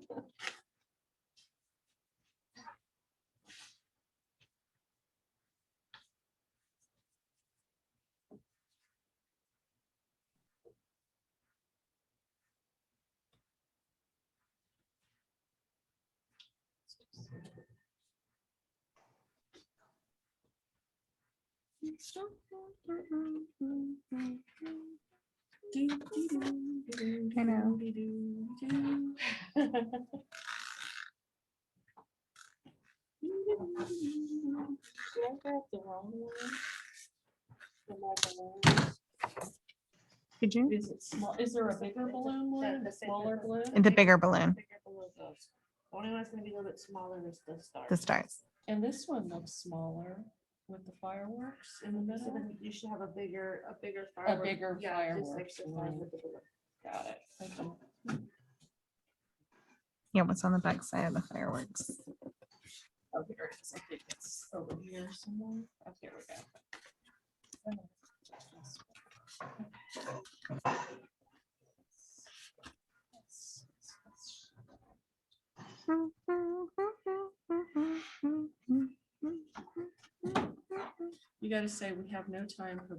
I know. Did I grab the wrong one? For my balloons? Did you? Is it small? Is there a bigger balloon one, and a smaller balloon? The bigger balloon, Bigger balloon goes. The only one that's gonna be a little bit smaller is the star. the stars. And this one looks smaller with the fireworks in the So middle. then you should have a bigger firework. bigger Yeah, just like fireworks the size one. of the balloon. Got it. Okay. Yeah, what's on the back side of the fireworks? Oh, here it is. I think it's over here somewhere. Oh, here we go. gotta say, we have no time for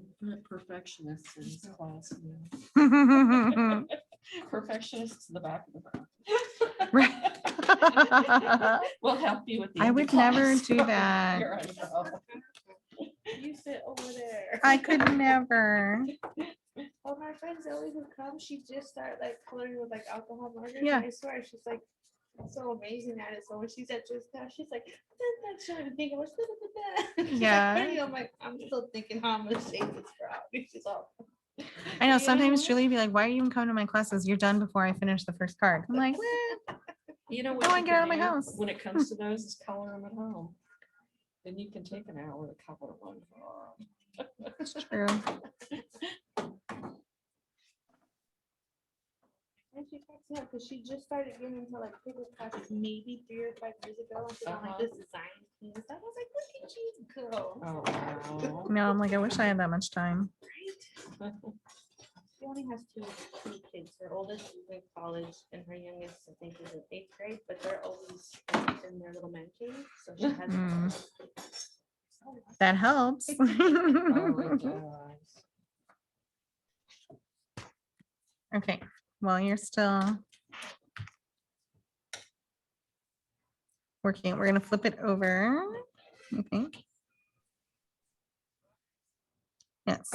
perfectionists in this class. Perfectionists in the back of the room. We'll help you with the. I end of would never class. do that. You're on your own. You sit over there. I could never. Well, my friends always would come. She just started like coloring with like alcohol markers. Yeah. And I swear she's like so amazing at it. So when she said just now, she's like, that's trying to think. I was that. Yeah. I'm like, I'm still thinking how I'm gonna save this crowd. She's all. I know You sometimes what? Julie would be like, why are you even coming to my classes? You're done before I finish the first card. I'm like, "Well, You know Go what you and get out can of my do house. when it comes to those is color them at home. Then you can take an hour to color one. it's true. And she cracks me up because she just started getting into like paper classes maybe 3 or 5 years ago. And she's on like Uh-huh. this design team and stuff. I was like, look at you go. Oh, wow. No, I'm like, I wish I had that much time. She only has two kids. Her oldest is in college and her youngest, I think, is in 8th grade, but they're always in their little man cave. So she has. Mm. That helps. Oh, it does. Okay, well, you're still working. We're gonna flip it over, I think. Yes.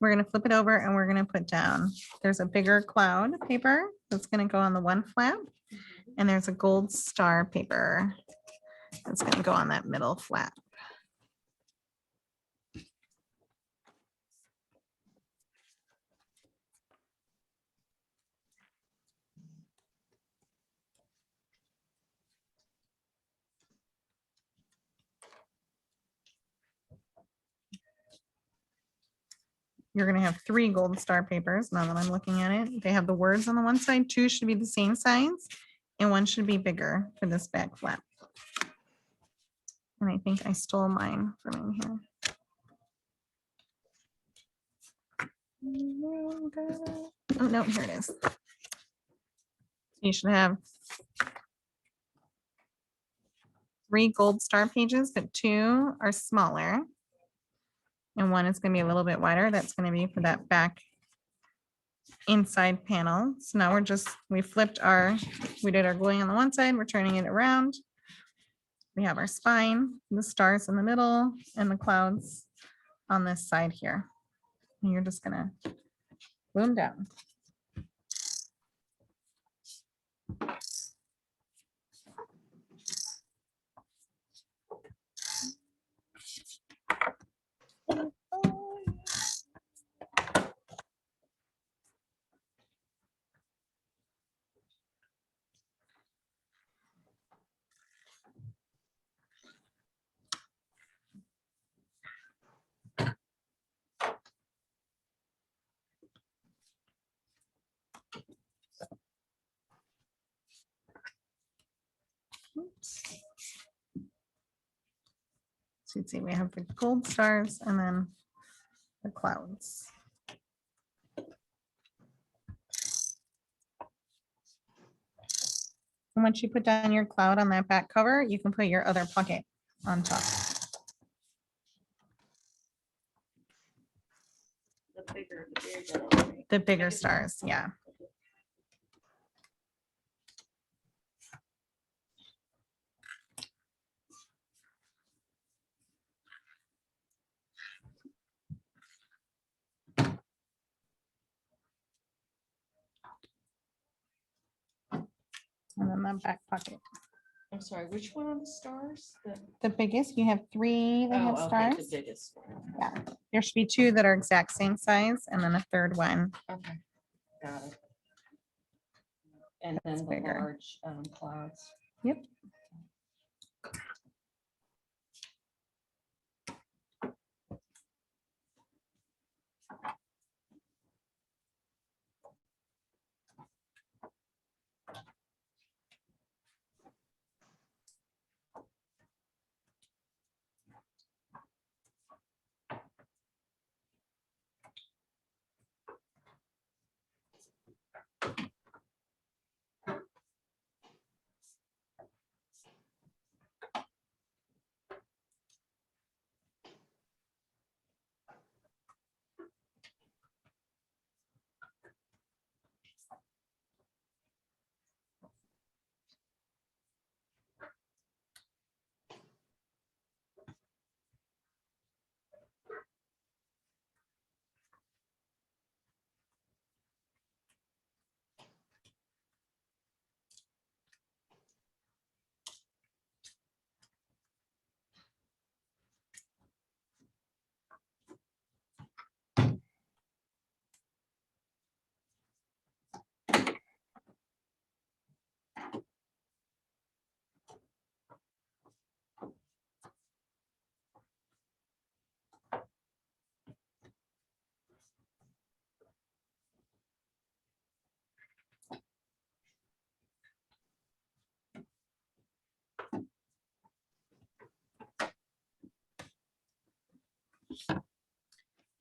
We're gonna flip it over and we're gonna put down, there's a bigger cloud paper that's gonna go on the one flap. And there's a gold star paper that's gonna go on that middle flap. You're gonna have 3 gold star papers now that I'm looking at it. They have the words on the one side, 2 should be the same size, and 1 should be bigger for this back flap. And I think I stole mine from in here. Oh, no, here it is. You should have 3 gold star pages, but 2 are smaller. And 1 is gonna be a little bit wider. That's gonna be for that back inside panel. So now we flipped we did our gluing on the one side, we're turning it around. We have our spine, the stars in the middle, and the clouds on this side here. And you're just gonna glue them down. Oops. So you'd see we have the gold stars and then the clouds. And once you put down your cloud on that back cover, you can put your other pocket on top. The bigger, The bigger stars, yeah. And then the back pocket. I'm sorry, which one on the stars? The biggest, you have 3 that have Oh, okay, stars. the biggest one. Yeah, there should be 2 that are exact same size and then a third one. Okay, got it. And That's then the bigger. large clouds. Yep.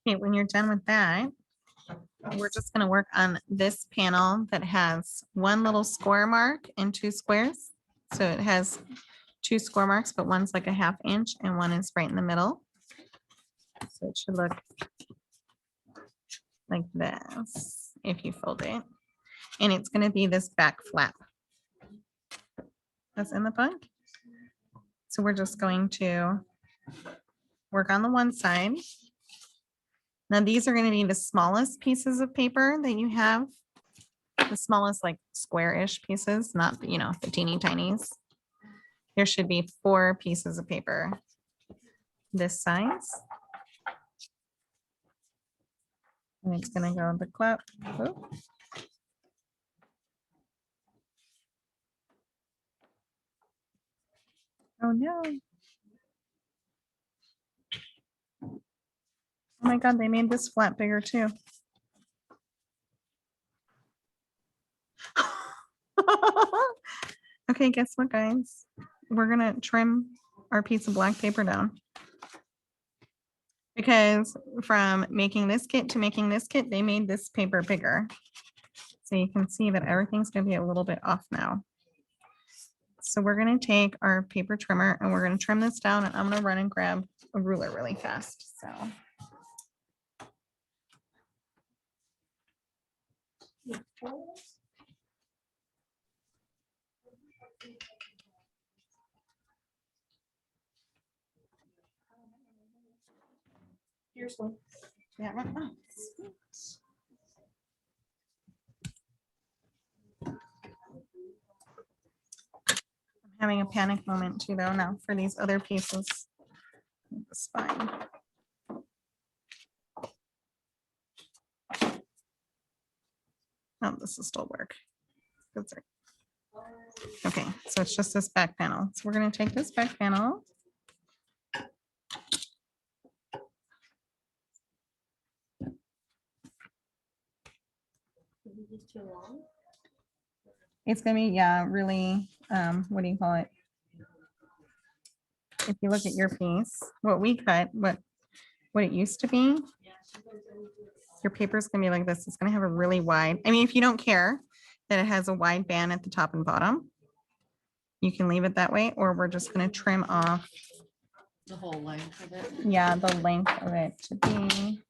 Okay, when you're done with that, we're just gonna work on this panel that has one little score mark and two squares. So it has two score marks, but one's like a 1/2 inch and one is right in the middle. So it should look like this if you fold it. And it's gonna be this back flap that's in the book. So we're just going to work on the one side. Now these are going to be the smallest pieces of paper that you have. The smallest, like square-ish pieces, not, you know, the teeny tinies. There should be 4 pieces of paper this size. And it's going to go the clip. Oop. Oh no. Oh my God, they made this flap bigger too. Okay, guess what, guys? We're gonna trim our piece of black paper down. Because from making this kit to making this kit, they made this paper bigger. So you can see that everything's gonna be a little bit off now. So we're gonna take our paper trimmer and we're gonna trim this down, and I'm gonna run and grab a ruler really fast, so. Here's one. Yeah, oh, sweet. I'm having a panic moment too, though, now for these other pieces. It's fine. Oh, this will still work. That's right. Okay, so it's just this back panel. So we're gonna take this back panel. Is it just too long? It's gonna be, yeah, really, what do you call it? If you look at your piece, what we cut, what it used to be, your paper is gonna be like this. It's gonna have a really wide, I mean, if you don't care that it has a wide band at the top and bottom, you can leave it that way, or we're just gonna trim off, The whole length of it. yeah, the length of it to be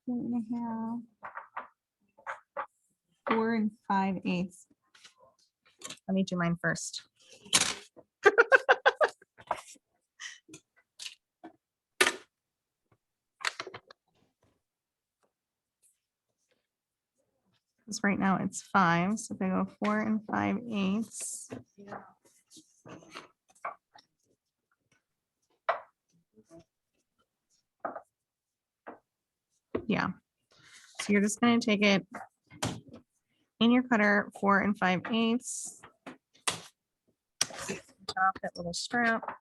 2.5, 4 5/8. Let me do mine first. Because right now it's 5, so if I go 4 5/8. Yeah, so you're just gonna take it in your cutter, 4 5/8. Off that little strap.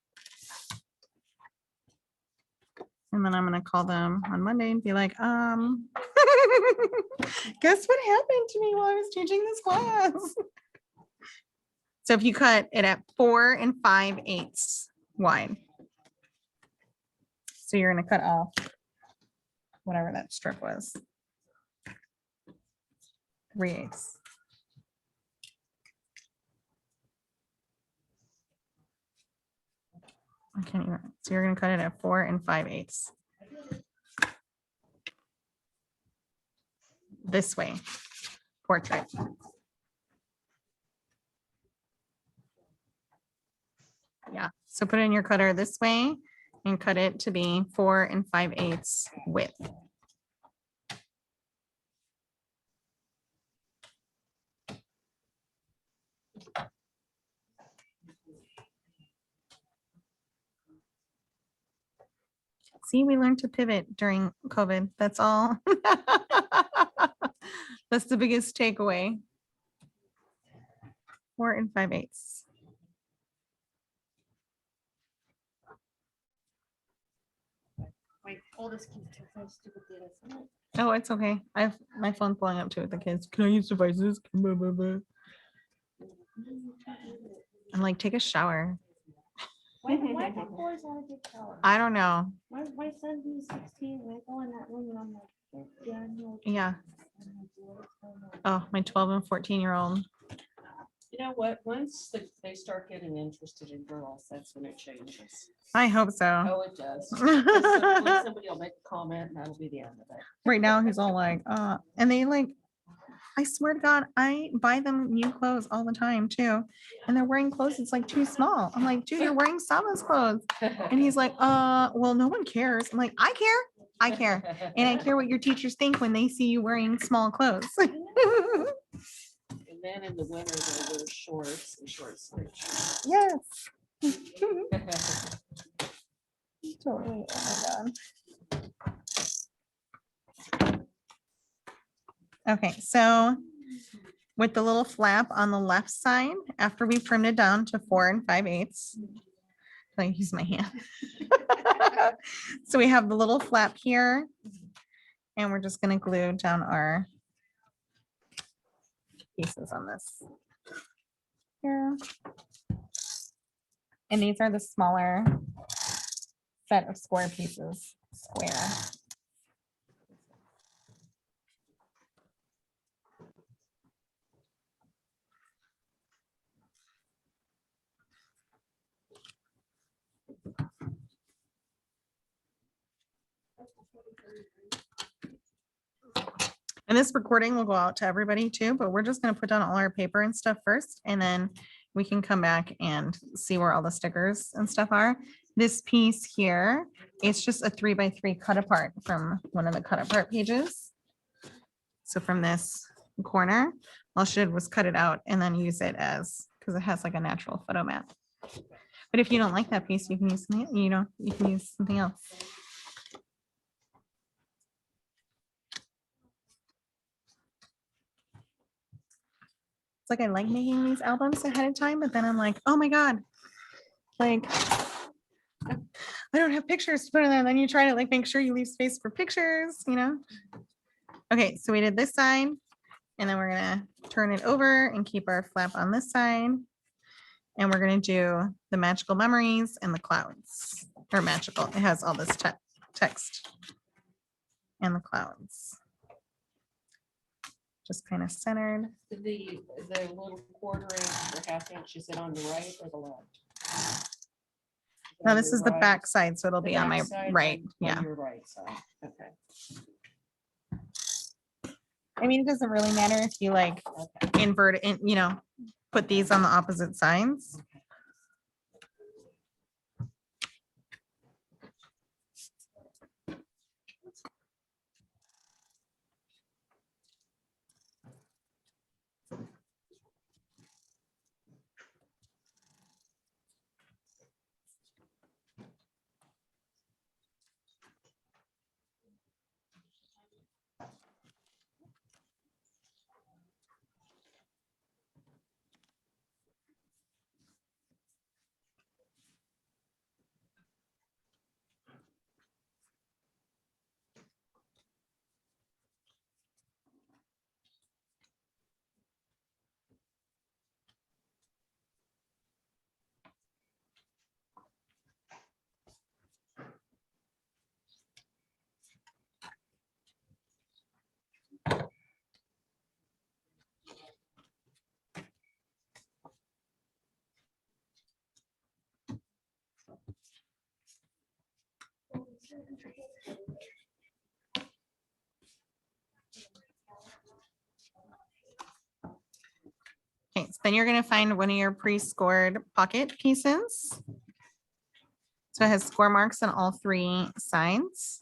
And then I'm gonna call them on Monday and be like, guess what happened to me while I was teaching this class? So if you cut it at 4 5/8 wide. So you're gonna cut off whatever that strip was. 3/8. I can't even, so you're gonna cut it at 4 5/8. This way, portrait. Yeah, so put it in your cutter this way and cut it to be 4 5/8 width. See, we learned to pivot during COVID. That's all. That's the biggest takeaway. 4 5/8. My oldest kid's too fast to put the other. Oh, it's okay. My phone's blowing up too with the kids. Can I use devices? Blah, blah, blah. I'm like, take a shower. Why do boys have a big shower? I don't know. My son, he's 16, and I go in that room and I'm like, yeah, I know. Yeah. I'm like, "What's going on?" Oh, my 12 and 14-year-old. You know what? Once they start getting interested in girls, that's when it changes. I hope so. Oh, it does. 'Cause somebody will make a comment and that'll be the end of it. Right now, he's all like, and they like, I swear to God, I buy them new clothes all the time too. And they're wearing clothes that's like too small. I'm like, dude, you're wearing Sama's clothes. And he's like, well, no one cares. I'm like, I care. I care. And I care what your teachers think when they see you wearing small clothes. And then in the winter, they wear shorts and short sleeve shirts. Yes. Totally. Oh my God. Okay, so with the little flap on the left side, after we trimmed it down to 4 5/8, I use my hand. So we have the little flap here, and we're just gonna glue down our pieces on this. Here. And these are the smaller set of square pieces, square. And this recording will go out to everybody too, but we're just gonna put down all our paper and stuff first, and then we can come back and see where all the stickers and stuff are. This piece here, it's just a 3 by 3 cut apart from one of the cut apart pages. So from this corner, all she did was cut it out and then use it as, because it has like a natural photo mat. But if you don't like that piece, you can use, you can use something else. It's like I like making these albums ahead of time, but then I'm like, oh my God, like I don't have pictures to put in there. Then you try to like make sure you leave space for pictures, Okay, so we did this side, and then we're gonna turn it over and keep our flap on this side. And we're gonna do the magical memories and the clouds, or magical. It has all this text and the clouds. Just kind of centered. The little quarter inch or half inch, is it on the right or the left? Now this is the Right. back side, so it'll The be on my backside right. on Yeah. Your right side, okay. I mean, it doesn't really matter if you like invert it, put these on the opposite sides. Okay, so then you're gonna find one of your pre-scored pocket pieces. So it has score marks on all 3 sides.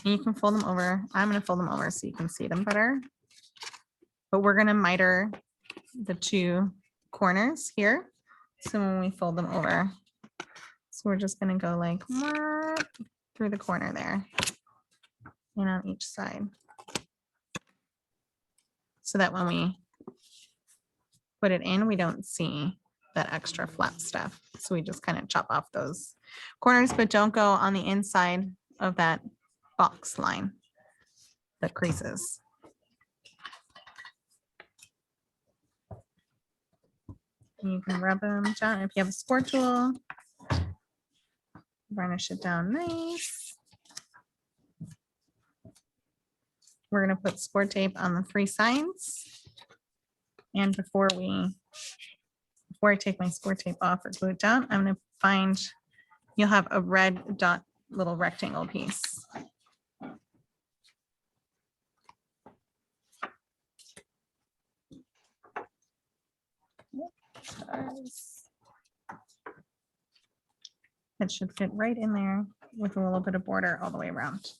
And you can fold them over. I'm gonna fold them over so you can see them better. But we're gonna miter the 2 corners here. So when we fold them over, so we're just gonna go like through the corner there and on each side. So that when we put it in, we don't see that extra flap stuff. So we just kind of chop off those corners, but don't go on the inside of that box line, the creases. And you can rub them down if you have a score tool. Varnish it down nice. We're gonna put score tape on the 3 sides. And before I take my score tape off or glue it down, I'm gonna find, you'll have a red dot little rectangle piece. It should fit right in there with a little bit of border all the way around.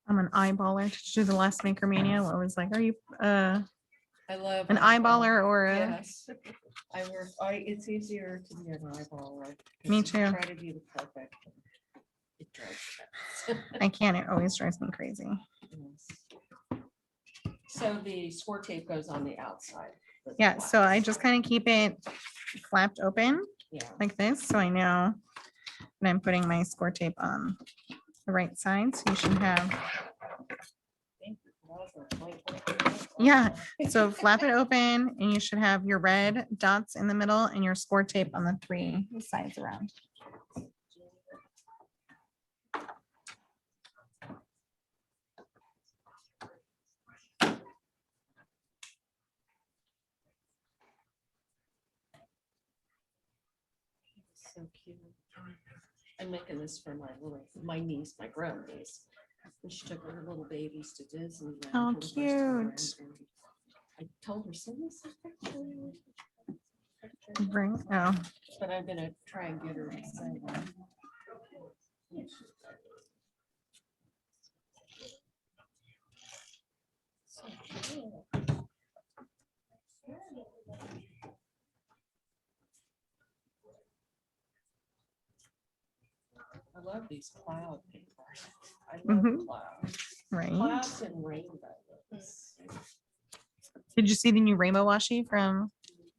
I'm an eyeballer. Did you do the last Maker Mania? Where it was like, are you I love. an eyeballer or a? Yes. It's easier to be an eyeballer. Me 'cause you too. Try to be the perfect. It drives you nuts. I can't. It always drives me crazy. Yes. So the score tape goes on the outside. with the Yeah. So I wax. just kind of keep it flapped open Yeah. like this, so I know when I'm putting my score tape on the right side. So you should have, yeah. So flap it open and you should have your red dots in the middle and your score tape on the 3 sides around. So cute. I'm making this for my niece, my grown niece. And she took her little babies to Disneyland. Oh, for the first time, cute. and I told her, send me some pictures. Bring, oh, But I'm gonna try and get her to say that. So cute. I love these cloud papers. I love Mhm. clouds. right. Clouds and rainbows. Did you see the new rainbow washi from?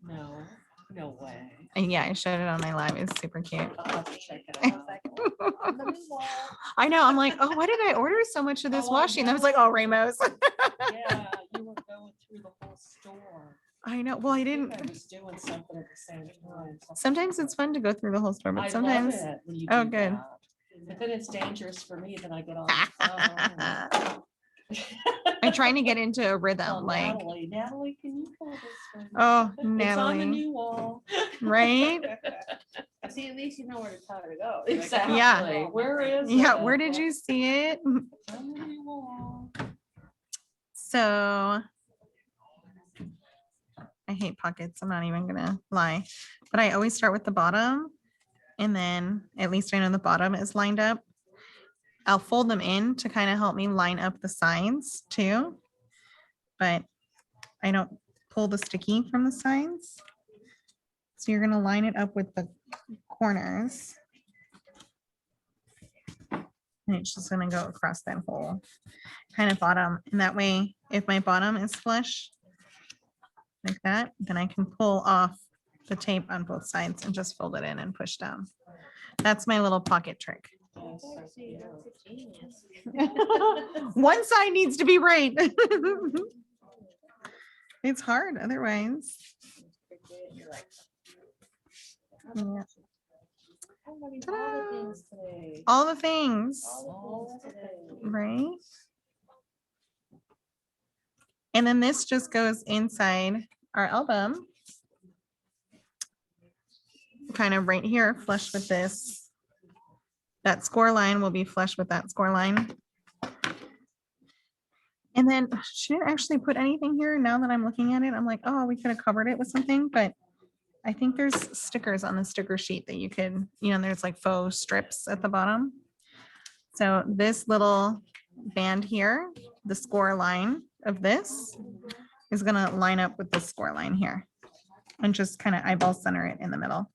No, no way. Yeah, I showed it on my live. It's super cute. I'll have to check it out. I know. I'm like, oh, why did I order so much of this Oh, I washi? And I was like, oh, rainbows. Yeah, you were going through the whole store. I know. Well, I I think didn't. I was doing something at the same time. Sometimes it's fun to go through the whole store, I but love sometimes. it when you Oh, do good. that. But then it's dangerous for me, then I get on. the phone. I'm trying to get into a Call rhythm, like, Natalie, can you pull this for me? oh, It's on the Natalie, new wall. right? See, at least you know where to tell her to go. Exactly. Where is it? Yeah, where did you see it? On the new wall. So I hate pockets. I'm not even gonna lie, but I always start with the bottom and then at least I know the bottom is lined up. I'll fold them in to kind of help me line up the sides too. But I don't pull the sticky from the sides. So you're gonna line it up with the corners. And it's just gonna go across that whole kind of bottom. And that way, if my bottom is flush like that, then I can pull off the tape on both sides and just fold it in and push down. That's my little pocket trick. That's so See, cute. that's a genius. One side needs to be right. It's hard otherwise. You're like, Yeah. how many Ta-da. all the things today? All the things, All the things today. right? And then this just goes inside our album. Kind of right here, flush with this. That score line will be flush with that score line. And then she didn't actually put anything here. Now that I'm looking at it, I'm like, oh, we could have covered it with something, but I think there's stickers on the sticker sheet that you could, there's like faux strips at the bottom. So this little band here, the score line of this is gonna line up with the score line here and just kind of eyeball center it in the middle.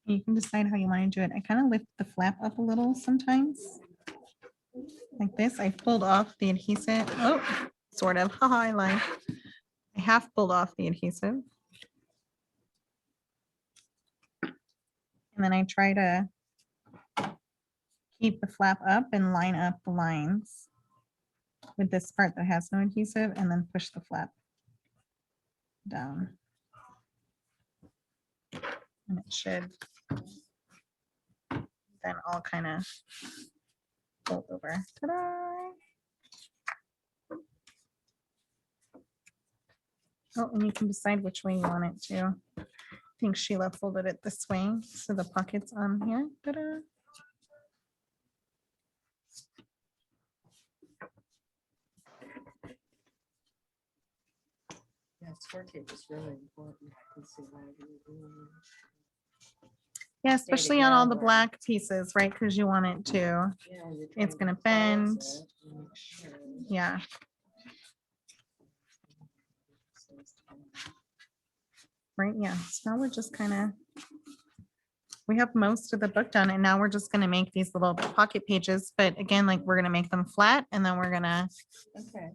You can decide how you want to do it. I kind of lift the flap up a little sometimes. Like this, I pulled off the adhesive. Oh, sort of. Haha, I lied. I half pulled off the adhesive. And then I try to keep the flap up and line up the lines with this part that has no adhesive, and then push the flap down. And it should then all kind of fold over. Ta-da! Oh, and you can decide which way you want it to. I think Sheila folded it this way, so the pocket's on here. Ta-da! Yeah, score tape is really important. I can see why you were doing that. Yeah, especially on all the together. black pieces, right? Because you want it to, Yeah, you're It's trying gonna to close bend. it and make sure yeah. it's Right, yeah. So now we're just kind of, we have most of the book done, and now we're just gonna make these little pocket pages. But again, like, we're gonna make them flat, and then we're gonna, okay.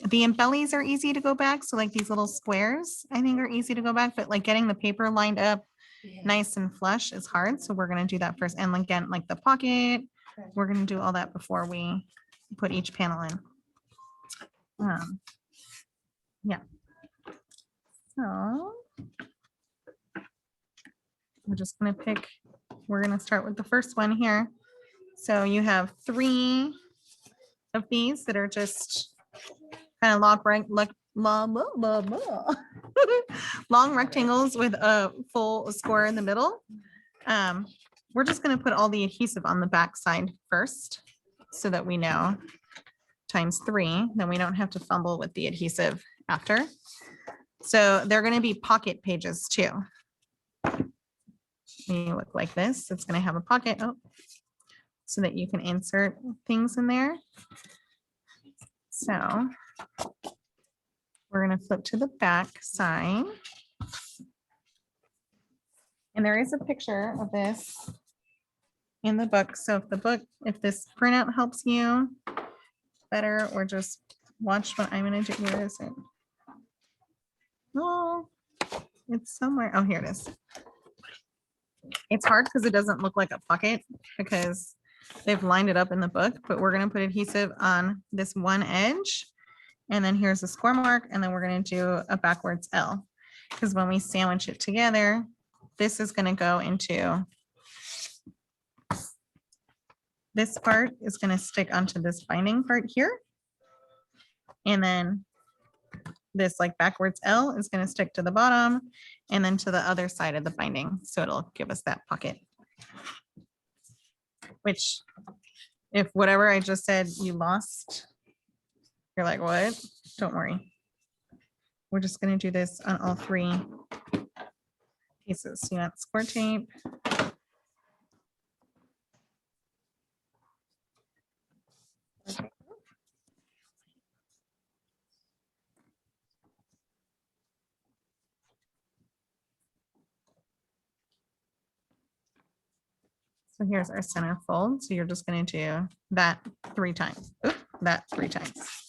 the embellies are easy to go back. So like these little squares, I think are easy to go back, but like getting the paper lined up Yeah. nice and flush is hard. So we're gonna do that first. And again, like the pocket, Okay. we're gonna do all that before we put each panel in. Yeah. So we're just gonna pick, we're gonna start with the first one here. So you have 3 of these that are just kind of long rectangles with a full square in the middle. We're just gonna put all the adhesive on the back side first, so that we know ×3, then we don't have to fumble with the adhesive after. So they're gonna be pocket pages too. They look like this. It's gonna have a pocket, so that you can insert things in there. So we're gonna flip to the back side. And there is a picture of this in the book. So if this printout helps you better, or just watch what I'm gonna do. Where is it? Oh, it's somewhere. Oh, here it is. It's hard because it doesn't look like a pocket because they've lined it up in the book, but we're gonna put adhesive on this one edge. And then here's a score mark, and then we're gonna do a backwards L. Because when we sandwich it together, this is gonna go into, this part is gonna stick onto this binding part here. And then this like backwards L is gonna stick to the bottom and then to the other side of the binding. So it'll give us that pocket. Which, if whatever I just said you lost, you're like, what? Don't worry. We're just gonna do this on all 3 pieces. So you want score tape. So here's our center fold. So you're just gonna do that 3 times. Oop, that 3 times.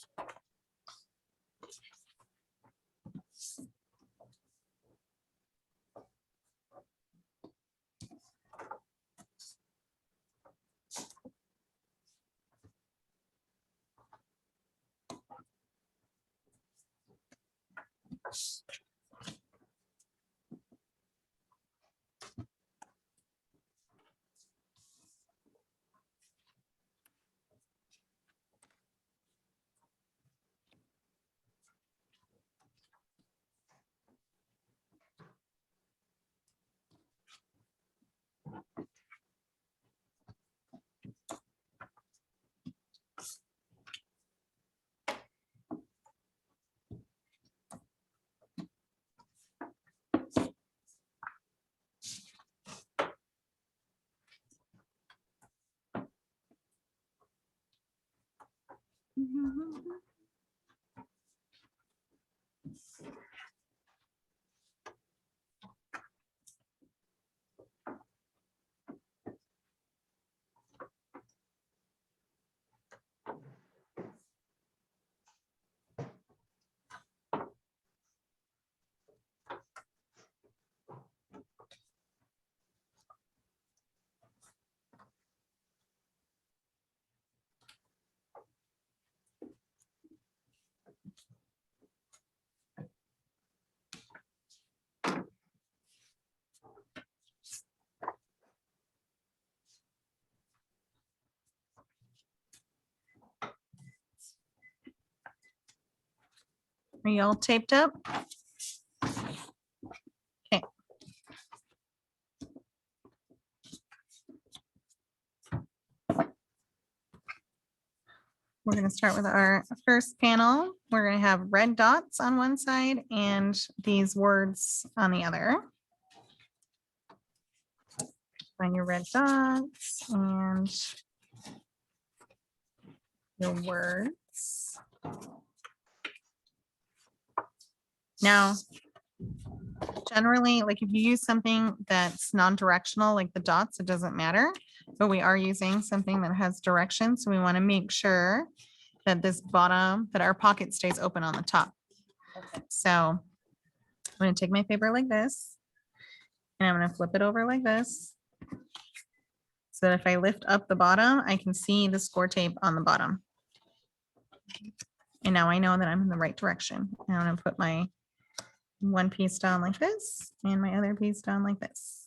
Are you all taped up? Okay. We're gonna start with our first panel. We're gonna have red dots on one side and these words on the other. Find your red dots and your words. Now, generally, like if you use something that's non-directional, like the dots, it doesn't matter. But we are using something that has direction, so we want to make sure that this bottom, that our pocket stays open on the top. So I'm going to take my paper like this, and I'm going to flip it over like this. So that if I lift up the bottom, I can see the score tape on the bottom. And now I know that I'm in the right direction. Now I'm going to put my one piece down like this and my other piece down like this.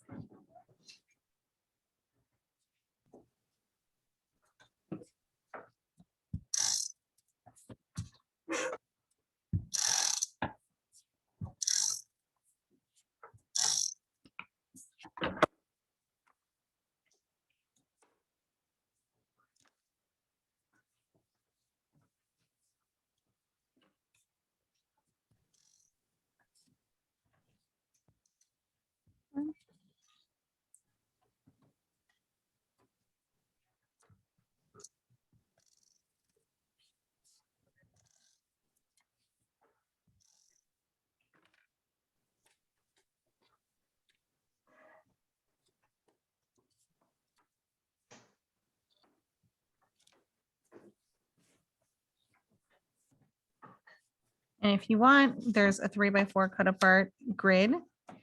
And if you want, there's a 3x4 cut apart grid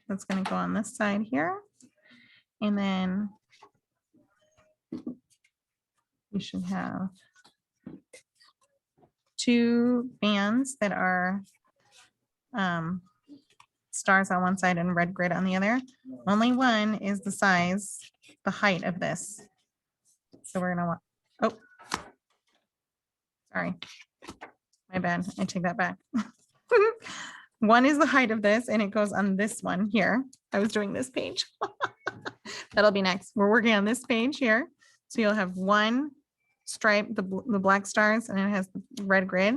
that's going to go on this side here. And then you should have two bands that are stars on one side and red grid on the other. Only one is the size, the height of this. So we're gonna want, oh, sorry, my bad, I take that back. One is the height of this and it goes on this one here. I was doing this page. That'll be next. We're working on this page here. So you'll have one stripe, the black stars, and it has the red grid.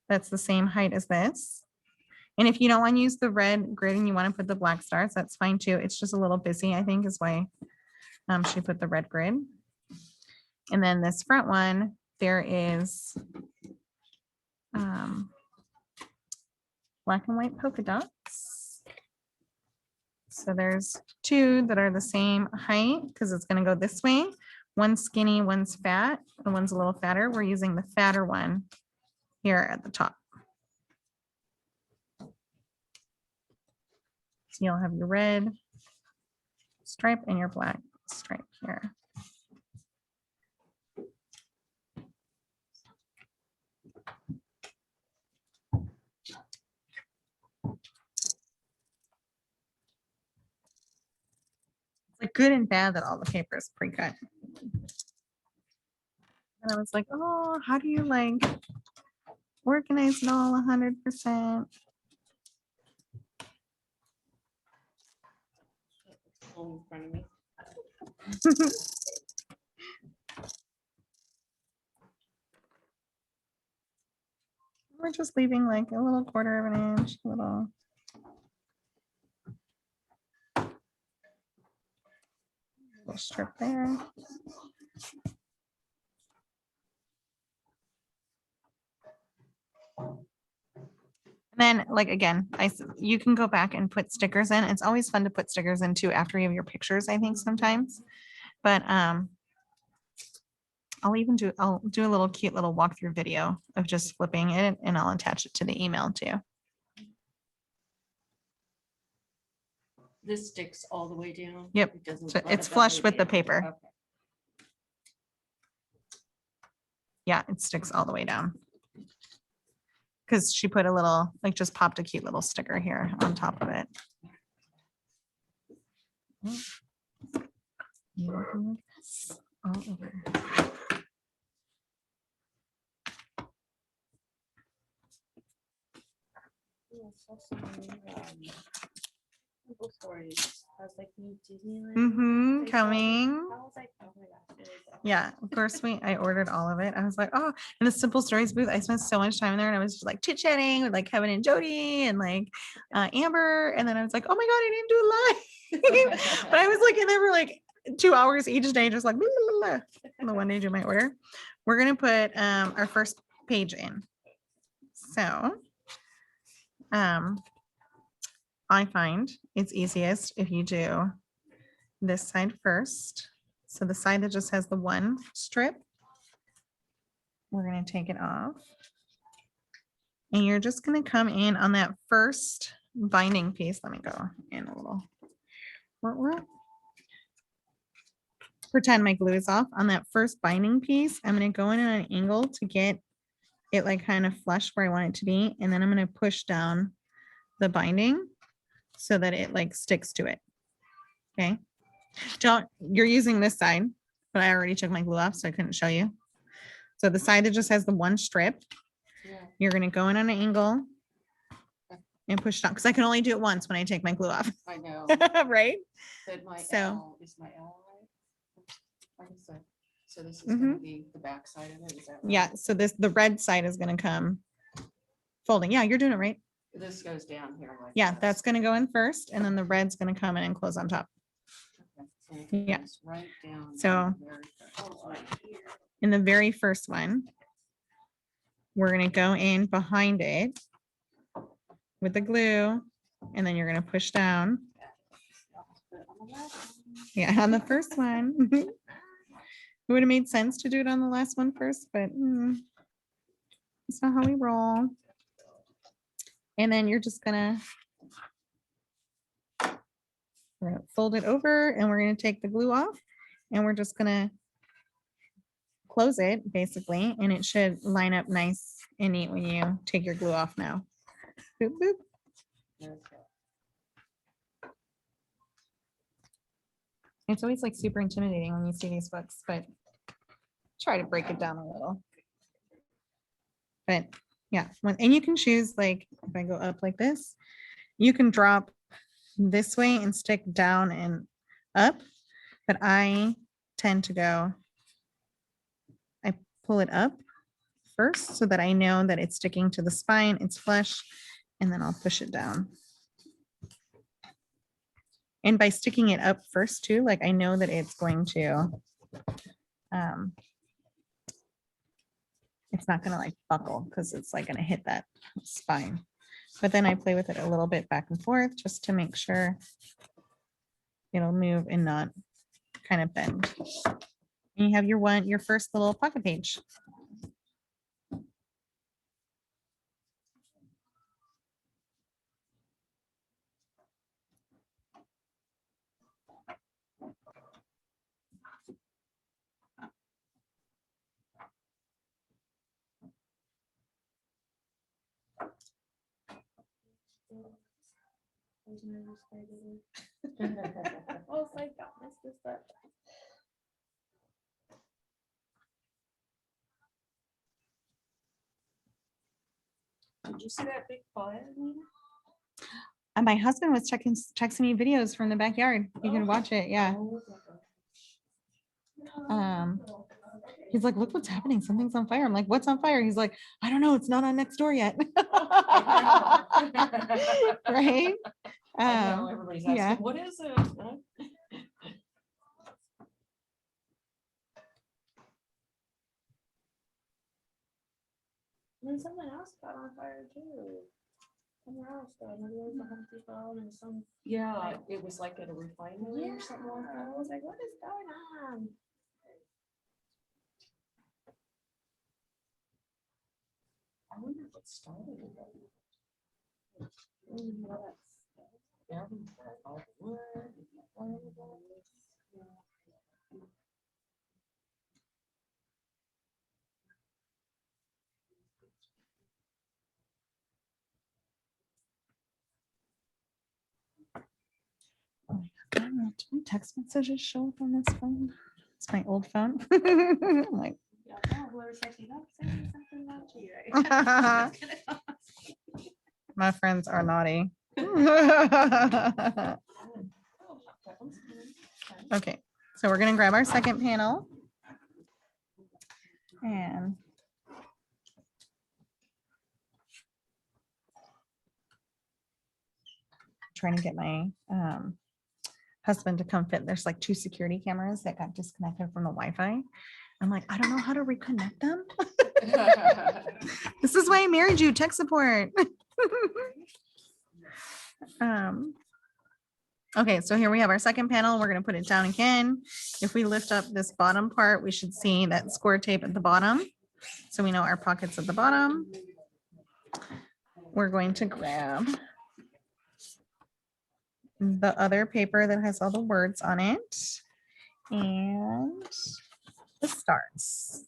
That's the same height as this. And if you don't want to use the red grid and you want to put the black stars, that's fine too. It's just a little busy, I think, is why she put the red grid. And then this front one, there is black and white polka dots. So there's two that are the same height because it's going to go this way. One's skinny, one's fat, and one's a little fatter. We're using the fatter one here at the top. So you'll have your red stripe and your black stripe here. It's like good and bad that all the paper is pre-cut. And I was like, oh, how do you like organize it all 100%? In front of me. We're just leaving like a little quarter of an inch, little. Little strip there. And then like, again, you can go back and put stickers in. It's always fun to put stickers in too after you have your pictures, I think sometimes. But I'll do a little cute little walkthrough video of just flipping it and I'll attach it to the email too. This sticks all the way down. Yep. It doesn't So let it's it all flush way with the down. paper. Okay. Yeah, it sticks all the way down. Because she put a little, like just popped a cute little sticker here on top of it. All over. Ooh, I saw some new, Google stories. I was like, new Disneyland. Mm-hmm, They sell- coming. I was like, oh my gosh. it is awesome. Yeah, of course I ordered all of it. I was like, oh, in the Simple Stories booth, I spent so much time there and I was just like chit chatting with like Kevin and Jody and like Amber. And then I was like, oh my God, I didn't do it live. But I was like in there for like 2 hours each day, just like blah, blah, blah, blah, the one day do my order. We're gonna put our first page in. So I find it's easiest if you do this side first. So the side that just has the one strip, we're going to take it off. And you're just going to come in on that first binding piece. Let me go in a little. Pretend my glue is off on that first binding piece. I'm going to go in at an angle to get it like kind of flush where I want it to be. And then I'm going to push down the binding so that it like sticks to it. Okay. You're using this side, but I already took my glue off, so I couldn't show you. So the side that just has the one strip, Yeah. you're gonna go in on an angle and push down, because I can only do it once when I take my glue off, I know, right? but my So- L, is my L right? I guess so. So this is gonna be the back side of it, is that right? Yeah, so the red side is gonna come folding. Yeah, you're doing it right. This goes down here like. Yeah, this. that's gonna go in first, and then the red's gonna come in and close on top. Okay, so it yeah. goes right down. So- on the very first one. In the very first one, we're gonna go in behind it with the glue, and then you're gonna push down. But on the last one, Yeah, on the first one. It would have made sense to do it on the last one first, but it's not how we roll. And then you're just gonna we're gonna fold it over, and we're gonna take the glue off, and we're just gonna close it basically, and it should line up nice and neat when you take your glue off now. Boop, boop. there's that. It's always like super intimidating when you see these books, but try to break it down a little. But yeah, and you can choose, like, if I go up like this, you can drop this way and stick down and up, but I tend to go, I pull it up first so that I know that it's sticking to the spine, it's flush, and then I'll push it down. And by sticking it up first too, like I know that it's going to, it's not gonna like buckle because it's like gonna hit that spine. But then I play with it a little bit back and forth just to make sure it'll move and not kind of bend. And you have your first little pocket page. I was nervous I did it. I was like, "God, what's this stuff?" Did you see that big fire, Nina? And my husband was texting me videos from the backyard. You can watch it. Yeah. Oh my gosh. He's like, look what's happening. Something's on fire. I'm like, what's on fire? He's like, I don't know. It's not on next door yet. Right? I know, everybody's yeah. asking, what is it? Huh? And then something else got on fire too. Somewhere else though, maybe it was a Home Depot and some. Yeah, it was like at a refinery Yeah, or something like I that. was like, what is going on? I wonder what started it. Well, that's- Yeah, all the wood, all of that. I don't know, do my text messages show up on this phone? It's my old phone. I'm like, Yeah, no, whoever said you don't say something about you, right? My friends are naughty. Okay, so we're gonna grab our second panel. And trying to get my husband to come fit. There's like 2 security cameras that got disconnected from the Wi-Fi. I'm like, I don't know how to reconnect them. This is why I married you, tech support. Okay, so here we have our second panel. We're gonna put it down again. If we lift up this bottom part, we should see that score tape at the bottom. So we know our pockets at the bottom. We're going to grab the other paper that has all the words on it and the stars.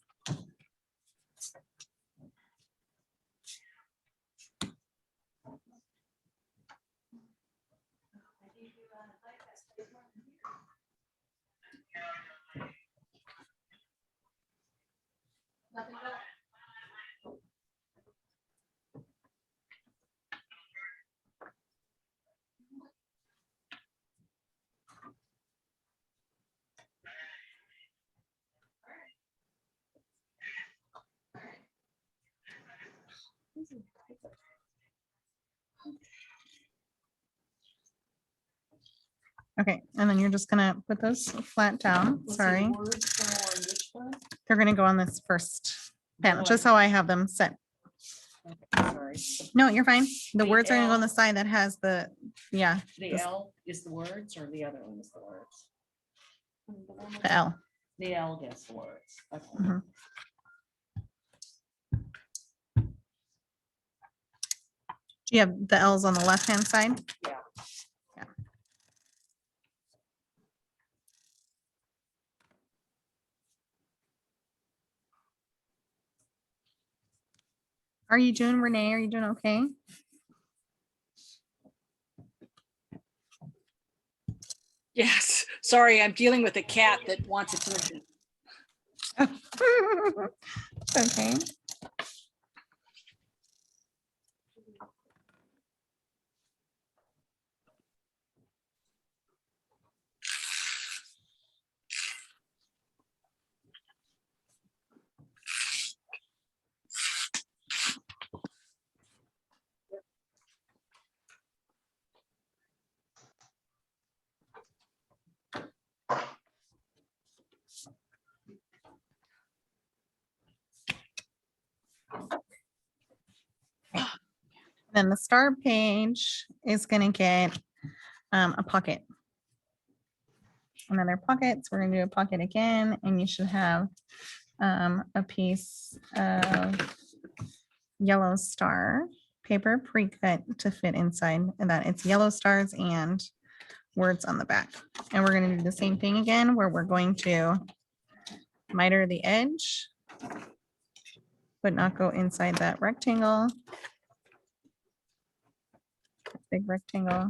Okay, and then you're just gonna put those flat down, Let's see, sorry. words go on which one? They're gonna go on this first panel, No, just how I have them set. Sorry. No, you're fine. The The words are gonna go on the L. side that has the, yeah, The This- L is the words or the other one is the words? the L. The L gets the words. Okay. Mhm. Do you have the L's on the left-hand side? Yeah. Yeah. Are you doing, Renee? Are you doing okay? Yes, sorry, I'm dealing with a cat that wants attention. Okay. Then the star page is gonna get a pocket. Another pocket, so we're gonna do a pocket again, and you should have a piece of yellow star paper pre-cut to fit inside, and that it's yellow stars and words on the back. And we're gonna do the same thing again, where we're going to miter the edge, but not go inside that rectangle. Big rectangle.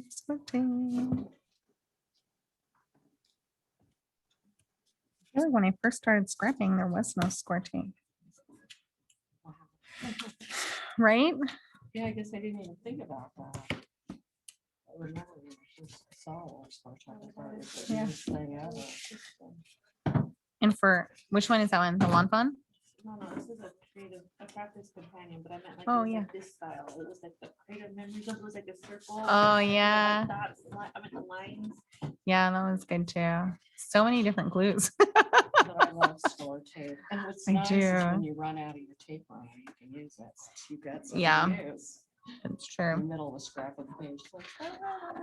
Squinting. I feel like when I first started scrapping, there was no squirting, right? Yeah, I guess I didn't even think about that. I remember when I first saw our Star Trek card, it's the Yeah. weirdest thing ever. And for, which one is that one? The Lawn Fawn? No, this is a creative, a practice companion, but I meant like, Oh, it was yeah. like this style. It was like the creative memories. It was like a circle. Oh, and then, like, yeah. dots, I mean, the lines. Yeah, that was good too. So many different glues. But I love store tape. And what's I nice is do. when you run out of your tape runner, you can use that. You've got something Yeah. to use. It's in the true. middle of a scrap of the page. Like,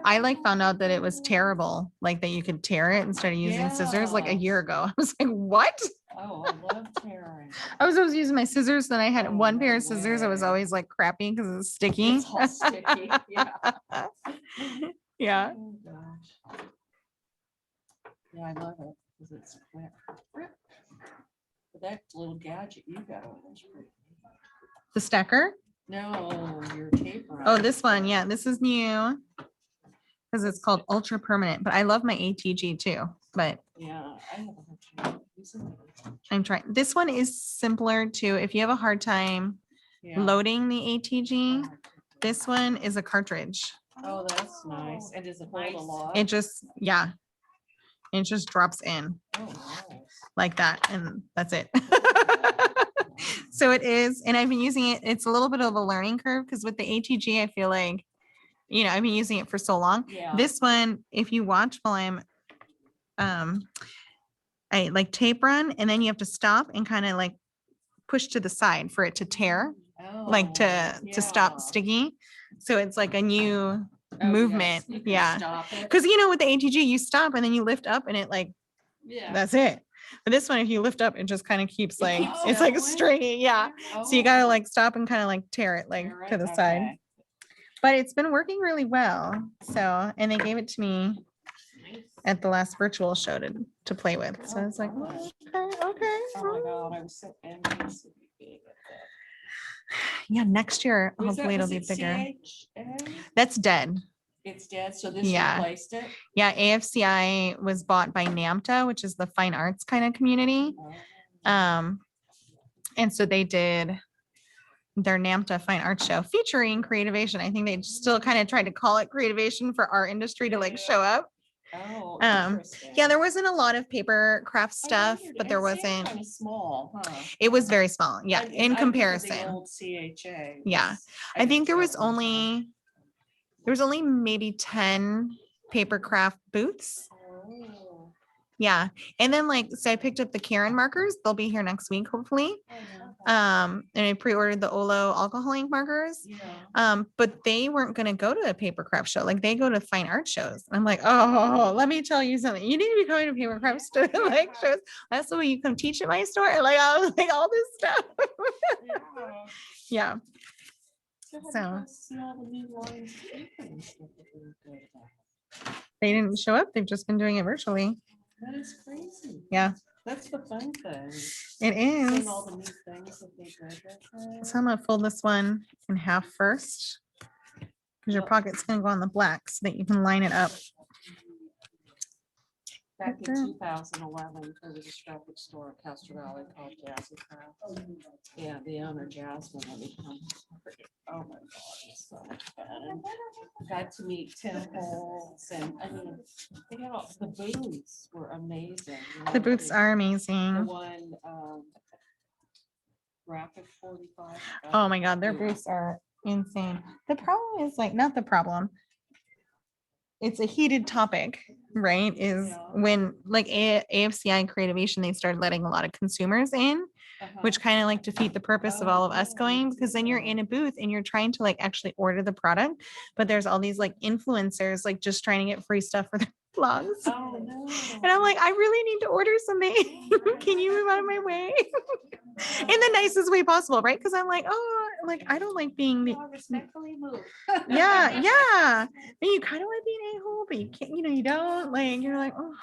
I like found out that it was terrible, like that you could tear it instead of using scissors like a Yeah. year ago. I was like, what? Oh, I love tearing. I was always using my scissors, then I had Oh, one pair no of scissors that was way. always like crappy because it was sticky. It's all sticky, yeah. Yeah. Oh, gosh. Yeah, I love it because it's quick. But that little gadget you got over there's pretty. The stacker. No, your taper. Oh, this one. Yeah, this is new. Because it's called Ultra Permanent, but I love my ATG too. But Yeah, I have a hard time using it. I'm trying. This one is simpler too. If you have a hard time Yeah. loading the ATG, this one is a cartridge. Oh, that's nice. And does it hold a lot? It just, yeah. It just drops in Oh, nice. like that, and that's it. So it is, and I've been using it. It's a little bit of a learning curve because with the ATG, I feel like, I've been using it for so long. Yeah. This one, if you watch while I'm, I like tape run, and then you have to stop and kind of like push to the side for it to tear, like to Oh, stop yeah. sticky. So it's like a new Oh, movement. yes, you can Yeah. Stop it. Because with the ATG, you stop and then you lift up and it like, Yeah. that's it. But this one, if you lift up, it just kind of keeps It like, keeps it's like a going? stringy, yeah. So you gotta Oh, like stop and kind of like tear it like you're to right, the side. okay. But it's been working really well. So, and they gave it to me at the last virtual show to play with. So I was like, Oh, "Oh, okay, okay. Oh my God, I was so envious of you being at Yeah, next year, that. Was that- hopefully it'll was be it bigger. CHA? That's dead. It's dead, so this Yeah. replaced it? Yeah, AFCI was bought by NAMTA, which is the fine arts kind of community. Oh. And so they did their NAMTA Fine Arts Show featuring Creativation. I think they still kind of tried to call it Creativation for our industry to like show up. Oh, Yeah, there wasn't a lot of paper craft stuff, but there wasn't. Kind of small, huh? It was very small. Yeah, And in I think of the comparison. old CHA. Yeah. was- I think there used was that one time. only maybe 10 paper craft booths. Oh. Yeah. And then so I picked up the Karen markers. They'll be here next week, hopefully. And I pre-ordered the Olo alcohol ink markers. Yeah. But they weren't going to go to a paper craft show. Like they go to fine art shows. I'm like, oh, let me tell you something. You need to be coming to paper craft shows. That's the way you come teach at my store. Like I was like all this stuff. Yeah. So. So. How do you see all the new lines of paper and stuff that they're doing about? They didn't show up. They've just been doing it virtually. That is crazy. Yeah. That's the fun thing. It is. Seeing all the new things that they did with it. So I'm gonna fold this one in half first. Because your pocket's gonna go on the black so that you can line it up. Back in Okay. 2011, there was a scrapbook store in Castro Valley called Jazzy Craft. Yeah, the owner Jasmine, let me come. Oh my God, it's so much fun. And got to meet Tim Holtz and I mean, they got all, the booths were amazing. you The know, booths are The amazing. one, Rapid 45. Oh my God, their booths are insane. The problem is not the problem. It's a heated topic, right? Is Yeah. when AFCI and Creativation, they started letting a lot of consumers in, Uh-huh. which kind of defeat the purpose of all of us going, because then you're in a booth and you're trying to actually order the product, but there's all these influencers just trying to get free stuff for their blogs. Oh, no. And I'm like, I really need to order something. Can you move out of my way? In the nicest way possible, right? Because I'm like, oh, I don't like being the I'll respectfully move. yeah. And you kind of want to be an a-hole, but you can't, you don't. You're like, oh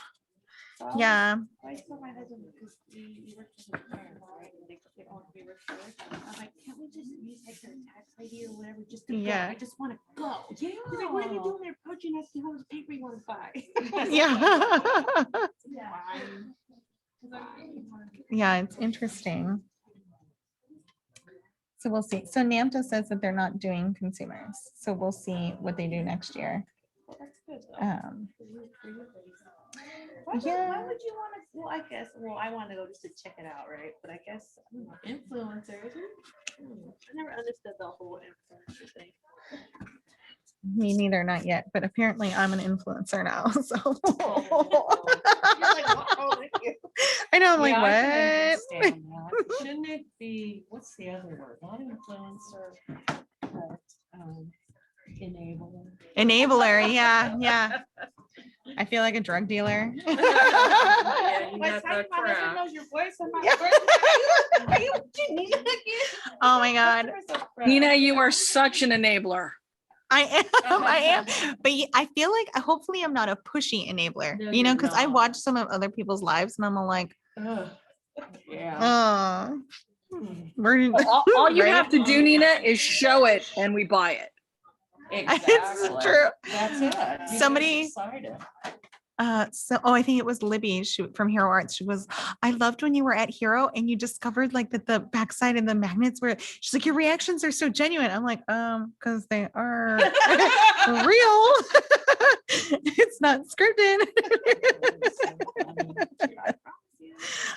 yeah. I told my husband because we work in the parents, right? And they all be recorded. I'm like, can't we just use their tax ID or whatever just to Yeah. go? I just want to go. Yeah. He's like, what are you doing there approaching us? How much paper you want to buy? Yeah. Yeah. Yeah, it's interesting. So we'll see. So NAMTA says that they're not doing consumers. So we'll see what they do next year. Well, that's good though. Yeah. Why would you want to? Well, I guess. Well, I want to go just to check it out, right? But I guess influencers. I never understood the whole influencer thing. Me neither, not yet. But apparently I'm an influencer now. So You're like, "Whoa, thank you." I know, I'm Yeah, I like, can what? understand that. Shouldn't it be, what's the other word? Not influencer. Enabler. Enabler, yeah, yeah. I feel like a drug dealer. Yeah, you By got the time that my husband crap. knows your voice, I'm not. Yeah. Are you Janina again? Oh my God. Nina, you are such an enabler. I am. But I feel like hopefully I'm not a pushy enabler, No, you know, you're because I not. watch some of other people's lives and I'm all like, Ugh, yeah. oh, Hmm. we're All you right? have to do, Nina, is show it and we buy it. Exactly. true. That's it. You just Somebody- decide it. I think it was Libby from Hero Arts. She was, I loved when you were at Hero and you discovered like that the backside and the magnets were, she's like, your reactions are so genuine. I'm like, because they are real. It's not scripted.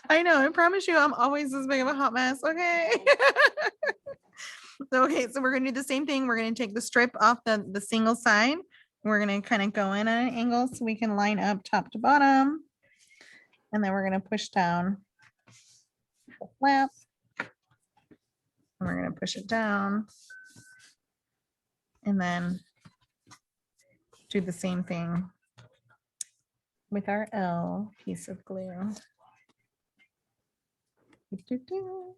I know, I promise you, I'm always this big of a hot mess. Okay. So we're gonna do the same thing. We're gonna take the strip off the single side. We're gonna kind of go in at an angle so we can line up top to bottom. And then we're gonna push down the flap. And we're gonna push it down. And then do the same thing with our L piece of glue. Do-do-do.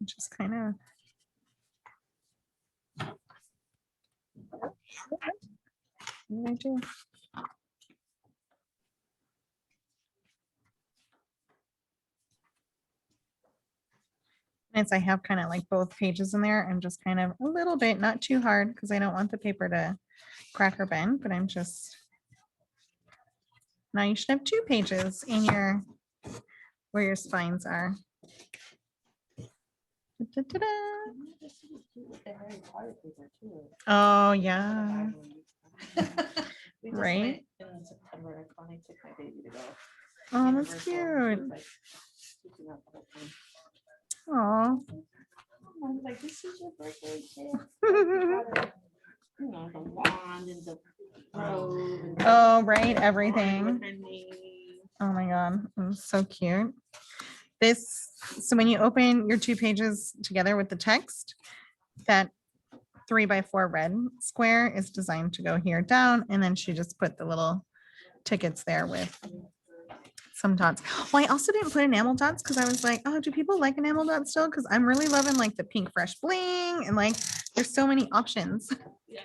Just kind of. What did I do? As I have kind of like both pages in there, I'm just kind of a little bit, not too hard, because I don't want the paper to crack or bend, but I'm just. Now you should have 2 pages in your, where your spines are. Da-da-da-da. Oh, yeah. We just Right. went in September. I finally took my baby to go. Oh, that's Universal, and she cute. was, like, freaking out the whole time. Oh. I was like, this is your birthday gift. You got her, you know, the wand and the robe. and Oh, right, the everything. with her name. Oh my God, it's so cute. So when you open your 2 pages together with the text, that 3x4 red square is designed to go here down, and then she just put the little tickets there with some dots. Well, I also didn't put enamel dots because I was like, oh, do people like enamel dots still? Because I'm really loving like the pink fresh bling and like there's so many options. Yeah.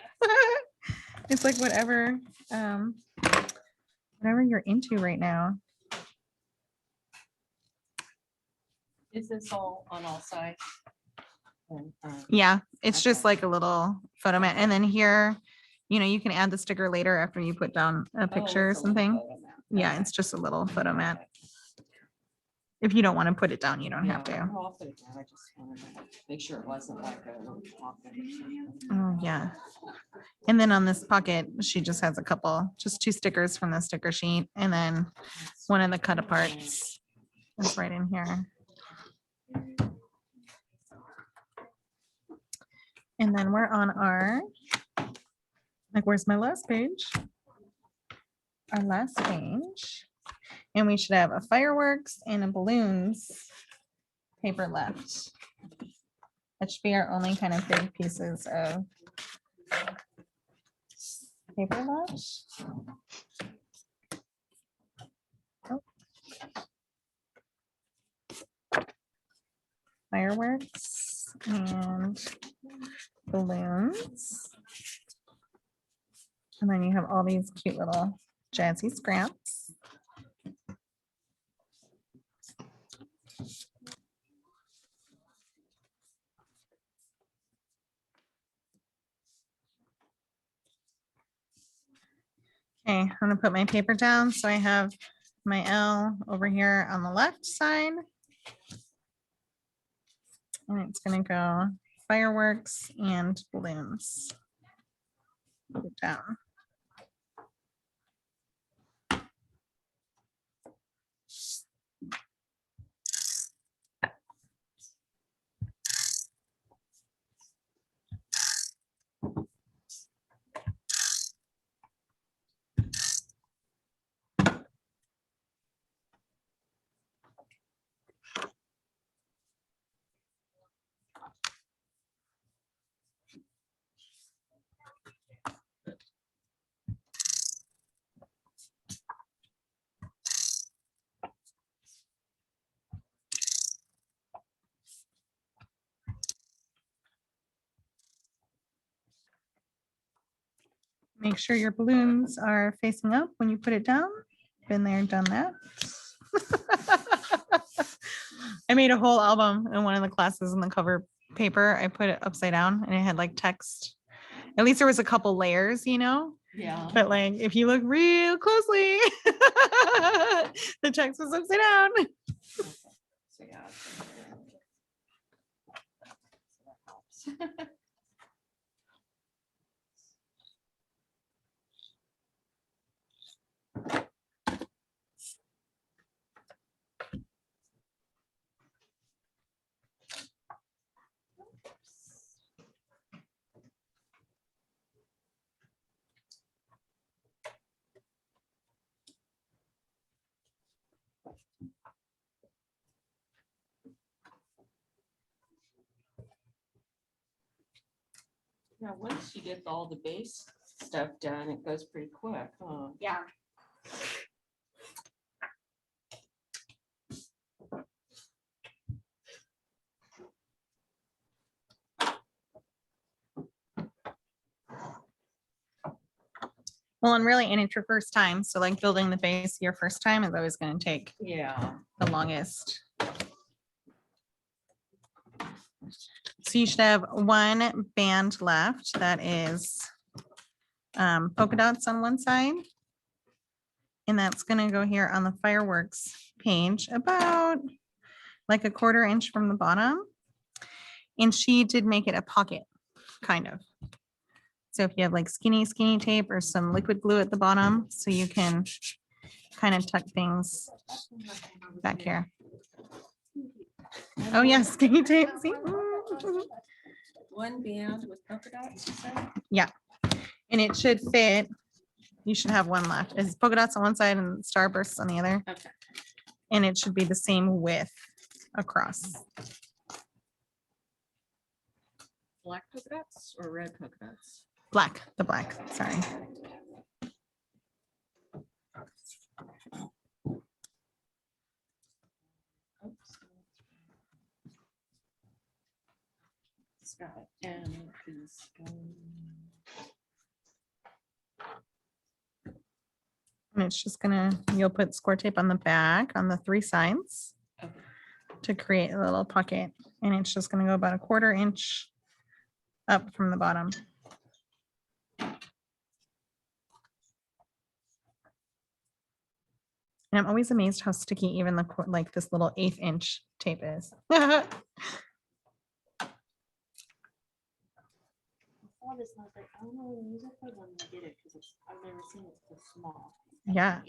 It's like whatever you're into right now. Is this all on all sides? And, Yeah, it's just Okay. like a little photo mat. And then here, you can add the sticker later after you put down a picture or oh, it's a little something. photo mat. Yeah, Okay. it's just a little photo mat. If you don't want to put it down, you don't have Yeah, to. no, I'll put it down. I just wanted to make sure it wasn't like a little pocket or something. Oh, yeah. And then on this pocket, she just has just 2 stickers from the sticker sheet. And then one of the cut aparts is right in here. And then we're on where's my last page? Our last page. And we should have a fireworks and a balloons paper left. That should be our only kind of big pieces of paper left. Oh. Fireworks and balloons. And then you have all these cute little jazzy scraps. Okay, I'm gonna put my paper down. So I have my L over here on the left side. And it's gonna go fireworks and balloons. Put it down. Make sure your balloons are facing up when you put it down. Been there, done that. I made a whole album in one of the classes, and the cover paper, I put it upside down and it had like text. At least there was a couple layers, you know, Yeah. but like if you look real closely, the text was upside down. So, yeah. So that helps. Now, once you get all the base stuff done, it goes pretty quick, huh? Yeah. Well, and really, and it's your first time. So like building the base your first time is always going to take Yeah. the longest. So you should have one band left that is polka dots on one side. And that's gonna go here on the fireworks page, about like a 1/4 inch from the bottom. And she did make it a pocket, kind of. So if you have like skinny tape or some liquid glue at the bottom, so you can kind of tuck things back here. Oh yes, skinny tape. See? One band with polka dots, you said? And it should fit. You should have one left. It's polka dots on one side and starbursts on the other. Okay. And it should be the same width across. Black polka dots or red polka dots? Black, the black, sorry. Oops. Scott, and please go. And it's just gonna, you'll put score tape on the back on the 3 sides Okay. to create a little pocket. And it's just gonna go about a 1/4 inch up from the bottom. And I'm always amazed how sticky even the, like this little 1/8 inch tape is. All this, and I was like, I don't know what to use it for, then I get it, because it's, I've never seen it so small. Yeah,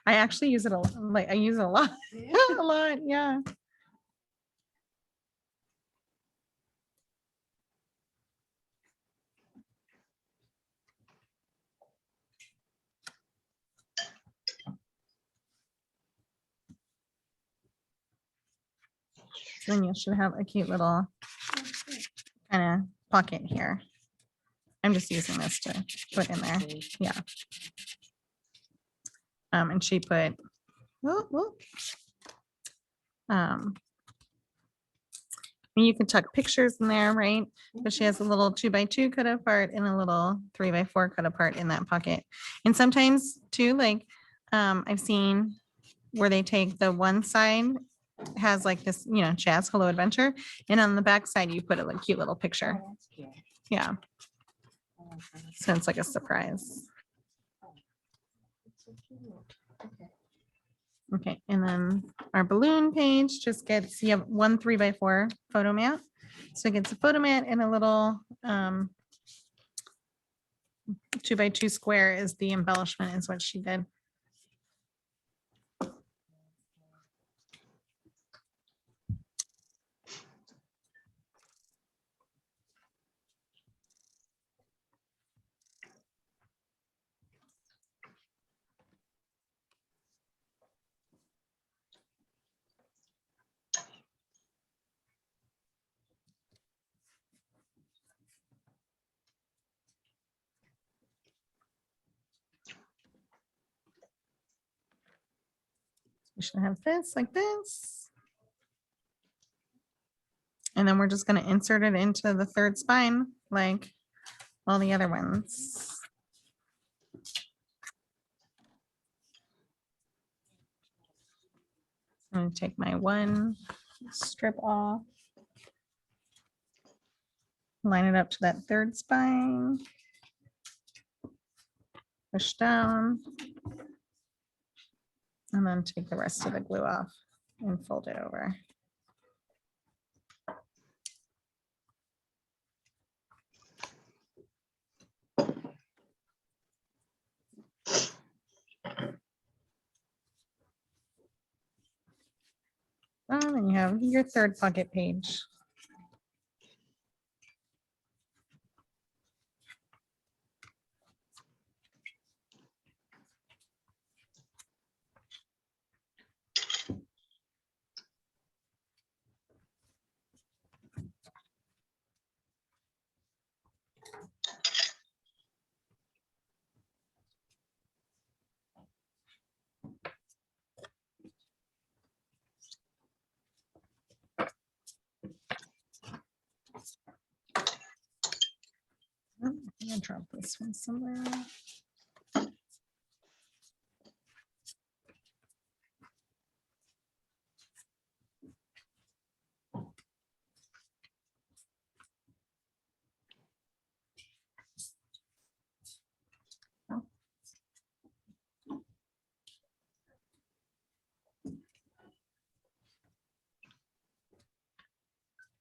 I actually use it a lot, like I use it a lot, a lot, yeah. So then you should have a cute little kind of pocket here. I'm just using this to put in there. Okay. And she put, whoop, whoop. And you can tuck pictures in there, right? But she has a little 2x2 cut apart and a little 3x4 cut apart in that pocket. And sometimes too, like, I've seen where they take the one side has like this, you know, Jazz Hello Adventure, and on the back side you put a like, cute little picture. Oh, that's cute. Yeah, I like that. so it's like a surprise. It's so cute. Okay. Okay, and then our balloon page just gets, you have one 3x4 photo mat. So it gets a photo mat and a little 2x2 square is the embellishment, is what she did. We should have this like this. And then we're just going to insert it into the 3rd spine like all the other ones. I'm gonna take my one strip off. Line it up to that third spine. Push down. And then take the rest of the glue off and fold it over. And then you have your third pocket page. Oh, I'm gonna drop this one somewhere.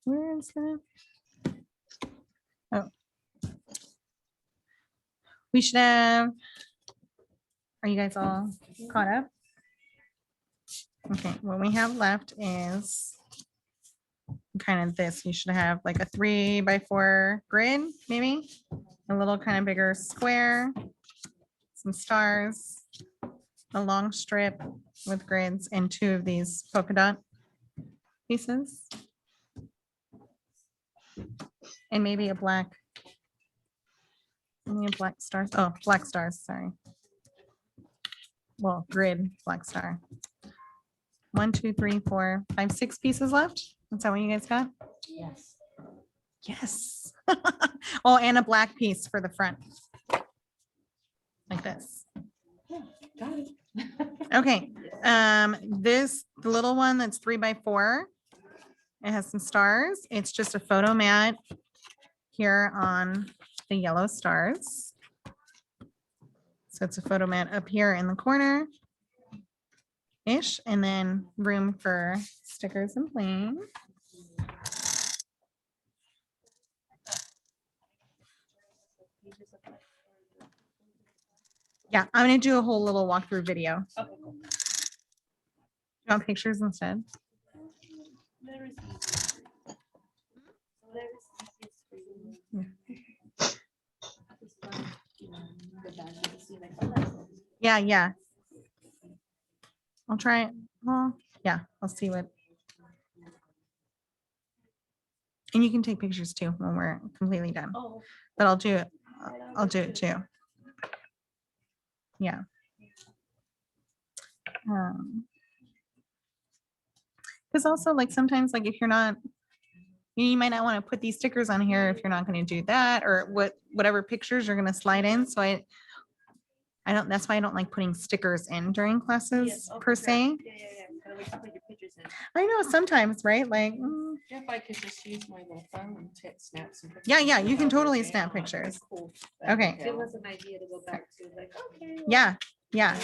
Where is that? Oh. We should have. Are you guys all caught up? Okay, what we have left is kind of this. You should have like a 3x4 grid, maybe a little kind of bigger square, some stars, a long strip with grids, and 2 of these polka dot pieces. And maybe a black. Only a black stars. Oh, black stars, sorry. Well, grid, black star. 1, 2, 3, 4, 5, 6 pieces left. Is that what you guys got? Yes. Yes. Oh, and a black piece for the front. Like this. Got it. Okay. The little one that's 3x4. It has some stars. It's just a photo mat here on the yellow stars. So it's a photo mat up here in the corner ish, and then room for stickers and bling. Yeah, I'm gonna do a whole little walkthrough video. Okay, cool. You want pictures instead? There is easiest for you. There is easiest for you. Yeah. This one, the back, you can see my colors. Yeah. I'll try it. Well, yeah, I'll see what. And you can take pictures too when we're completely done, Oh, but I'll do it. I'll do it too. Yeah. Because also like sometimes like if you're not, you might not want to put these stickers on here if you're not going to do that, or whatever pictures you're going to slide in. So I don't, that's why I don't like putting stickers in during yes, classes oh, per for sure. se. Yeah. But we can put your pictures in. I know sometimes, right? Like, If I could just use my little phone and snap some pictures. Yeah, you can without totally looking snap at them, pictures. cool. Okay. Give us an idea to go back to, like, okay. well, yeah.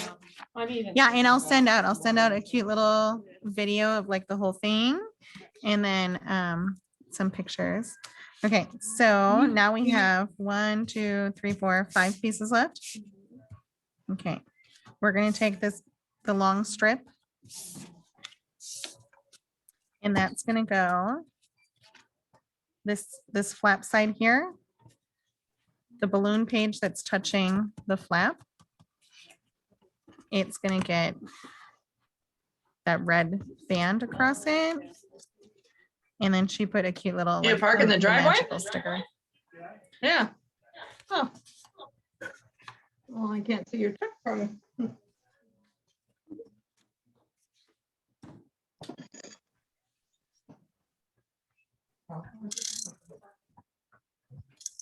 I mean. Yeah, and I'll send out a cute little video of like the whole thing, and then some pictures. Okay, so now we have 1, 2, 3, 4, 5 pieces left. Okay, we're gonna take the long strip, and that's gonna go this flap side here, the balloon page that's touching the flap. It's gonna get that red band across it. And then she put a cute little. You like, park in the driveway? magical sticker. Yeah. Oh. Well, I can't see your truck from.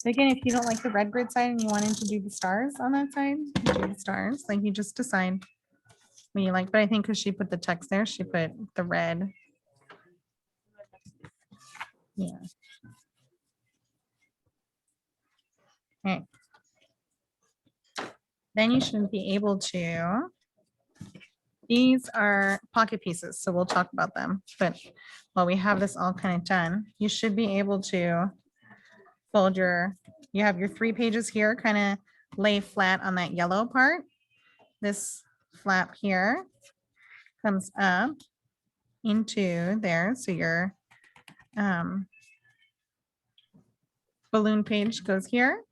Again, if you don't like the red grid side and you wanted to do the stars on that side, you do the stars, like you just decide what you like, but I think because she put the text there, she put the red. Yeah. Okay. Then you should be able to, these are pocket pieces, so we'll talk about them. But while we have this all kind of done, you should be able to fold you have your 3 pages here, kind of lay flat on that yellow part. This flap here comes up into there. So your balloon page goes here,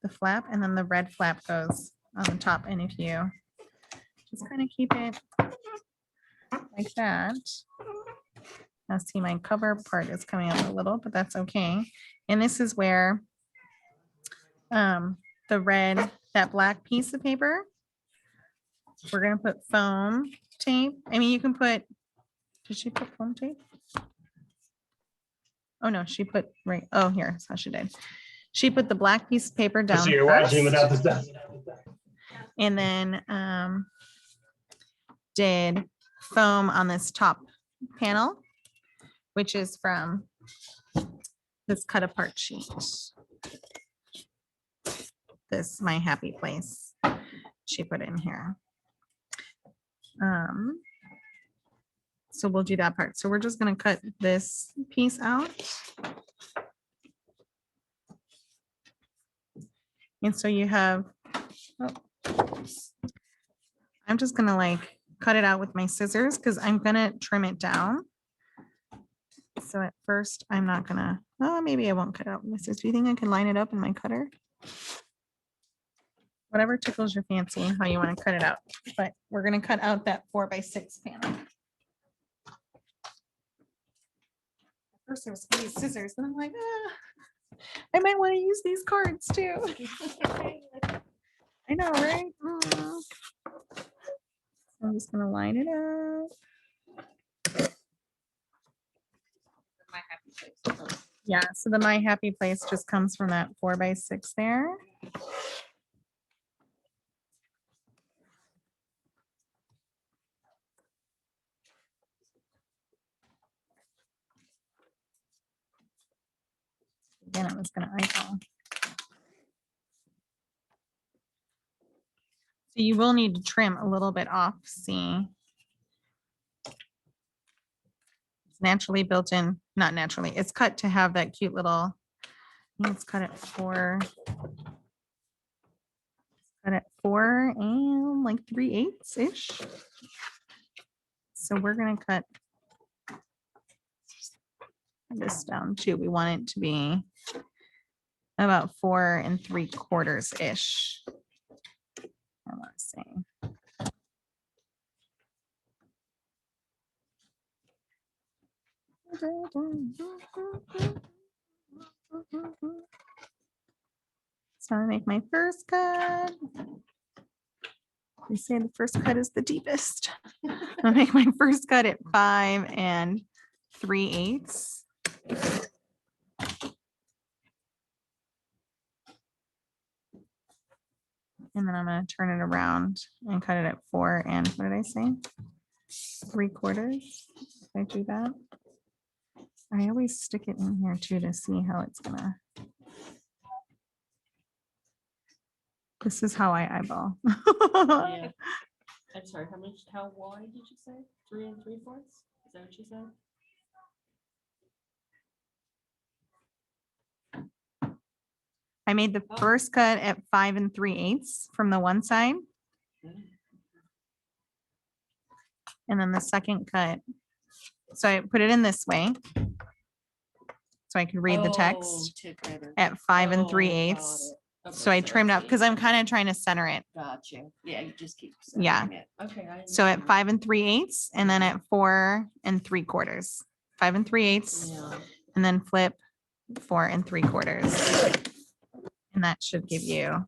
the flap, and then the red flap goes on the top. And if you just kind of keep it like that. Now see, my cover part is coming out a little, but that's okay. And this is where the red, that black piece of paper, we're gonna put foam tape. I mean, you can put, did she put foam tape? Oh, no, she put right, oh, here, that's how she did. She put the black piece of paper down So you're watching without the first, stuff. and then did foam on this top panel, which is from this cut apart sheet. This My Happy Place, she put in here. So we'll do that part. So we're just gonna cut this piece out. And so you have, oh, I'm just gonna like cut it out with my scissors because I'm gonna trim it down. So at first I'm not gonna, oh, maybe I won't cut out with my scissors. Do you think I can line it up in my cutter? Whatever tickles your fancy, how you want to cut it out. But we're gonna cut out that 4x6 panel. First there was these scissors, and I'm like, I might want to use these cards too. I know, right? I'm just gonna line it up. Yeah, so the My Happy Place just comes from that 4x6 there. Again, I'm just gonna eyeball. So you will need to trim a little bit off, see? It's naturally built in, not naturally, it's cut to have that cute little, let's cut it 4. Cut it 4 and like 3/8-ish. So we're gonna cut this down too. We want it to be about 4 3/4-ish. I want to say. So I make my first cut. They say the first cut is the deepest. I make my first cut at 5 3/8. And then I'm gonna turn it around and cut it at 4 what did I say? 3/4. If I do that. I always stick it in here too to see how it's gonna. This is how I eyeball. Yeah. I'm sorry, how wide did you say? 3 3/4? Is that what you said? I made the Oh. first cut at 5 3/8 from the one side. And then the second cut. So I put it in this way. So I could read the text at 5 3/8. So I trimmed up because I'm kind of trying to center it. Gotcha. Yeah, you just keep. Yeah. centering it. Okay. So at 5 3/8 and then at 4 3/4. 5 3/8 Yeah. and then flip 4 3/4. And that should give you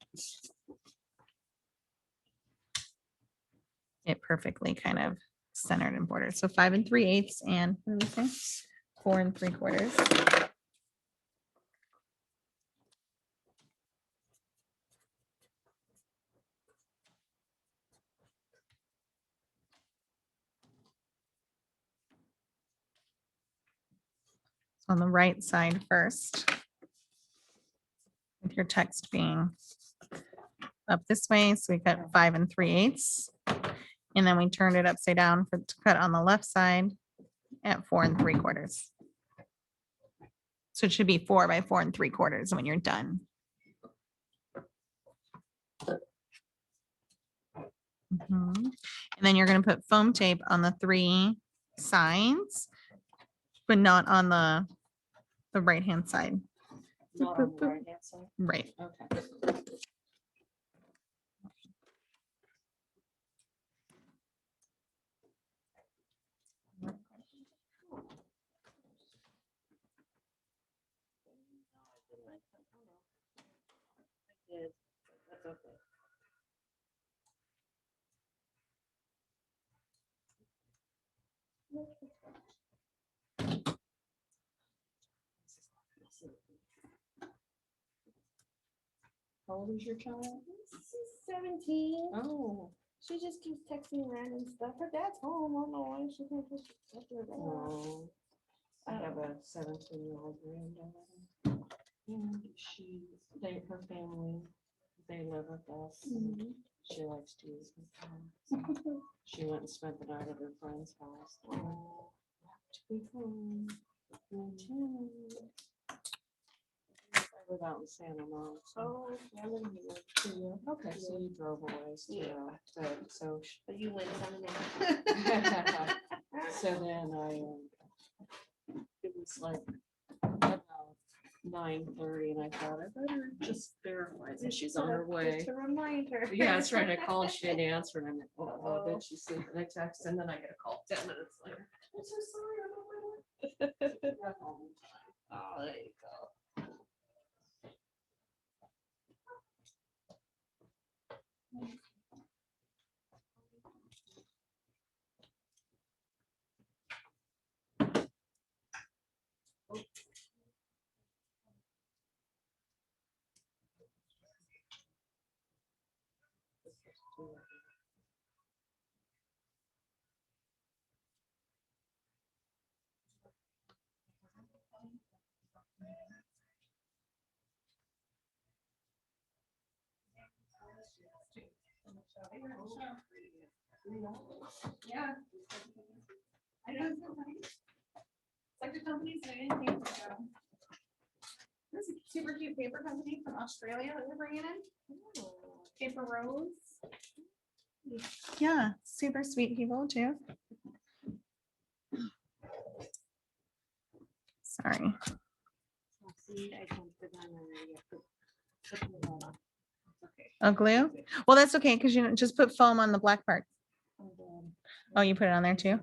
it perfectly kind of centered and bordered. So 5 3/8 and what did we say? 4 3/4. on the right side first. With your text being up this way, so we cut 5 3/8. And then we turned it upside down for to cut on the left side at 4 3/4. So it should be 4 by 4 3/4 when you're done. Mhm. And then you're gonna put foam tape on the 3 sides, but not on the right-hand side. Not on the right hand side. Right. Okay. That's okay. How old is your child? She's 17. Oh, She just keeps texting random stuff. Her dad's home. I don't know why she can't just text her dad. no. I have a 17-year-old granddaughter. And her family, they live with us. And she likes to use my phone. So she went and spent the night at her friend's house. Oh, have to be home. Me too. I live out in Santa Monica. Oh, I live here. Okay, so you drove a ways too. Yeah. But so But you went on there. so then it was like about 9:30 and I thought I better just verify that she's on her way. Just to remind her. Yeah, I was trying to call and she didn't answer and I'm like, oh, did she sleep? And I text and then I get a call 10 minutes later. I'm so sorry, I'm on my way. Oh, there you go. Yeah. I know. It's like the companies that I didn't think about. There's a super cute paper company from Australia that we're bringing in. Paper Rose. Yeah, super sweet people too. Sorry. Oh, glue? Well, that's okay, because you know, just put foam on the black part. Oh, you put it on there too?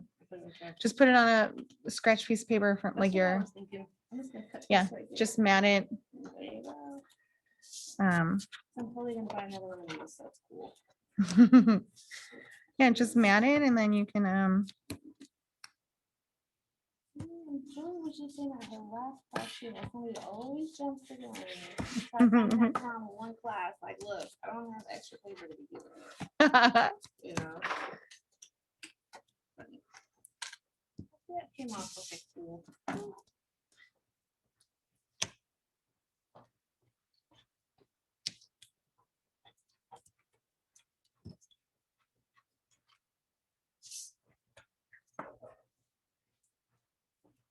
Just put it on a scratch piece of paper from like your, yeah, just mat it. I'm probably gonna buy another one of these. That's cool. Yeah, just mat it and then you can, Julie was just in her last class. She was somebody always jumps the gun. Try to find that time in one class. Like, look, I don't have extra paper to be giving you. You know. That came off okay, cool.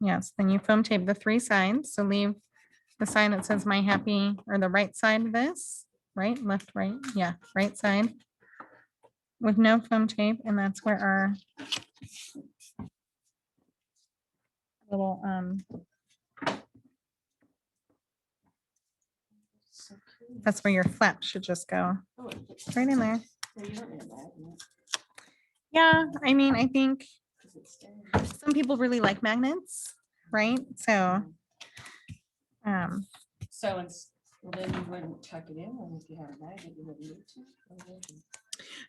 yes, then you foam tape the 3 sides. So leave the side that says my happy or the right side of this, right, left, right, yeah, right side. With no foam tape, and that's where our little that's where your flap should just go. Right in there. Yeah, I mean, I think some people really like magnets, right? So So well, then you wouldn't tuck it in and if you had a magnet, you wouldn't need to.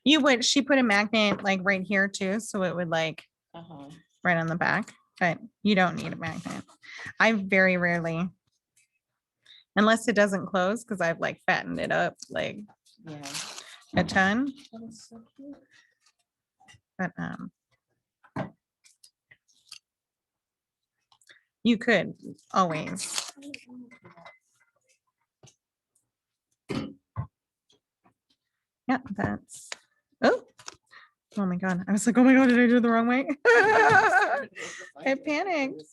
you would, she put a magnet like right here too, so it would like Uh-huh. right on the back, but you don't need a magnet. I very rarely, unless it doesn't close, because I've like fattened it up like Yeah. a ton, That is so cute. but You could always. Yeah, that's, oh my God. I was like, oh my God, did I do it the wrong way? I panicked.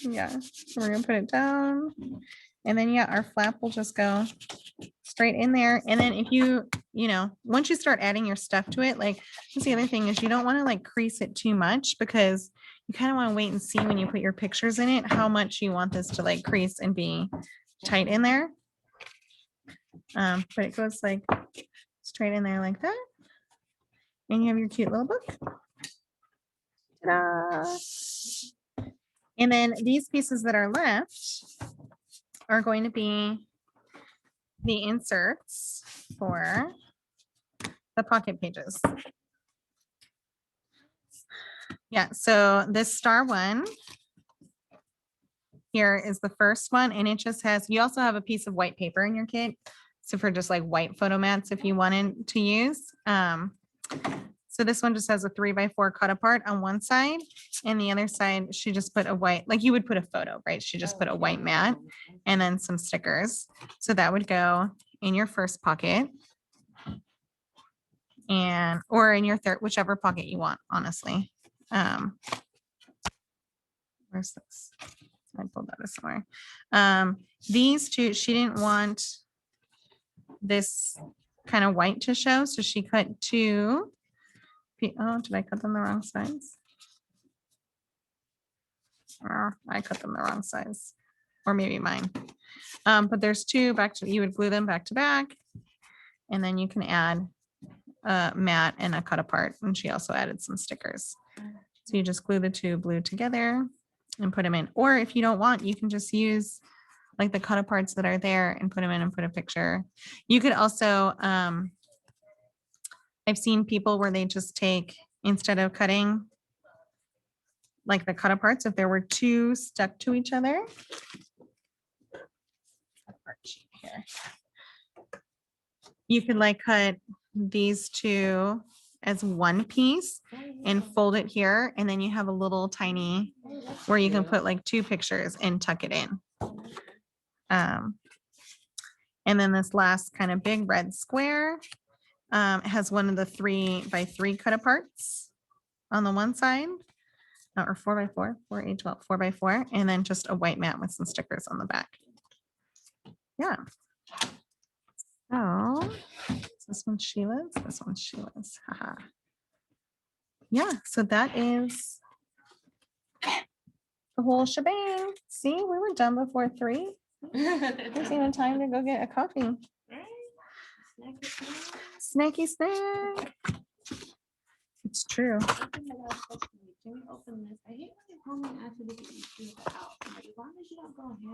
Yeah, so we're gonna put it down. And then, yeah, our flap will just go straight in there. And then if you know, once you start adding your stuff to it, like, that's the other thing is you don't want to like crease it too much because you kind of want to wait and see when you put your pictures in it, how much you want this to like crease and be tight in there. But it goes like straight in there like that. And you have your cute little book. Ta-da. And then these pieces that are left are going to be the inserts for the pocket pages. Yeah, so this star one here is the first one, and it just has, you also have a piece of white paper in your kit. So for just like white photo mats, if you wanted to use. So this one just has a 3x4 cut apart on one side, and the other side, she just put a white, like you would put a photo, right? She just put a white mat and then some stickers. So that would go in your first pocket. And, or in your third, whichever pocket you want, honestly. Where's this? I pulled that somewhere. These two, she didn't want this kind of white to show, so she cut two. Oh, did I cut them the wrong size? I cut them the wrong size, or maybe mine. But there's two back to, you would glue them back to back, and then you can add a mat and a cut apart. And she also added some stickers. So you just glue the two blue together and put them in. Or if you don't want, you can just use like the cut aparts that are there and put them in and put a picture. You could also, I've seen people where they just take, instead of cutting like the cut aparts, if there were two stuck to each other. You could like cut these two as one piece and fold it here. And then you have a little tiny where you can put like two pictures and tuck it in. And then this last kind of big red square has one of the 3x3 cut aparts on the one side, or 4x4, 4x12, 4x4, and then just a white mat with some stickers on the back. Yeah. So this one's Sheila's, this one's Sheila's. Haha. Yeah, so that is the whole shebang. See, we were done before 3. There's even time to go get a coffee. Snacky snack. It's true. Can we open this? I hate when they call me after they get you through the house. I'm like, as long as you don't go ham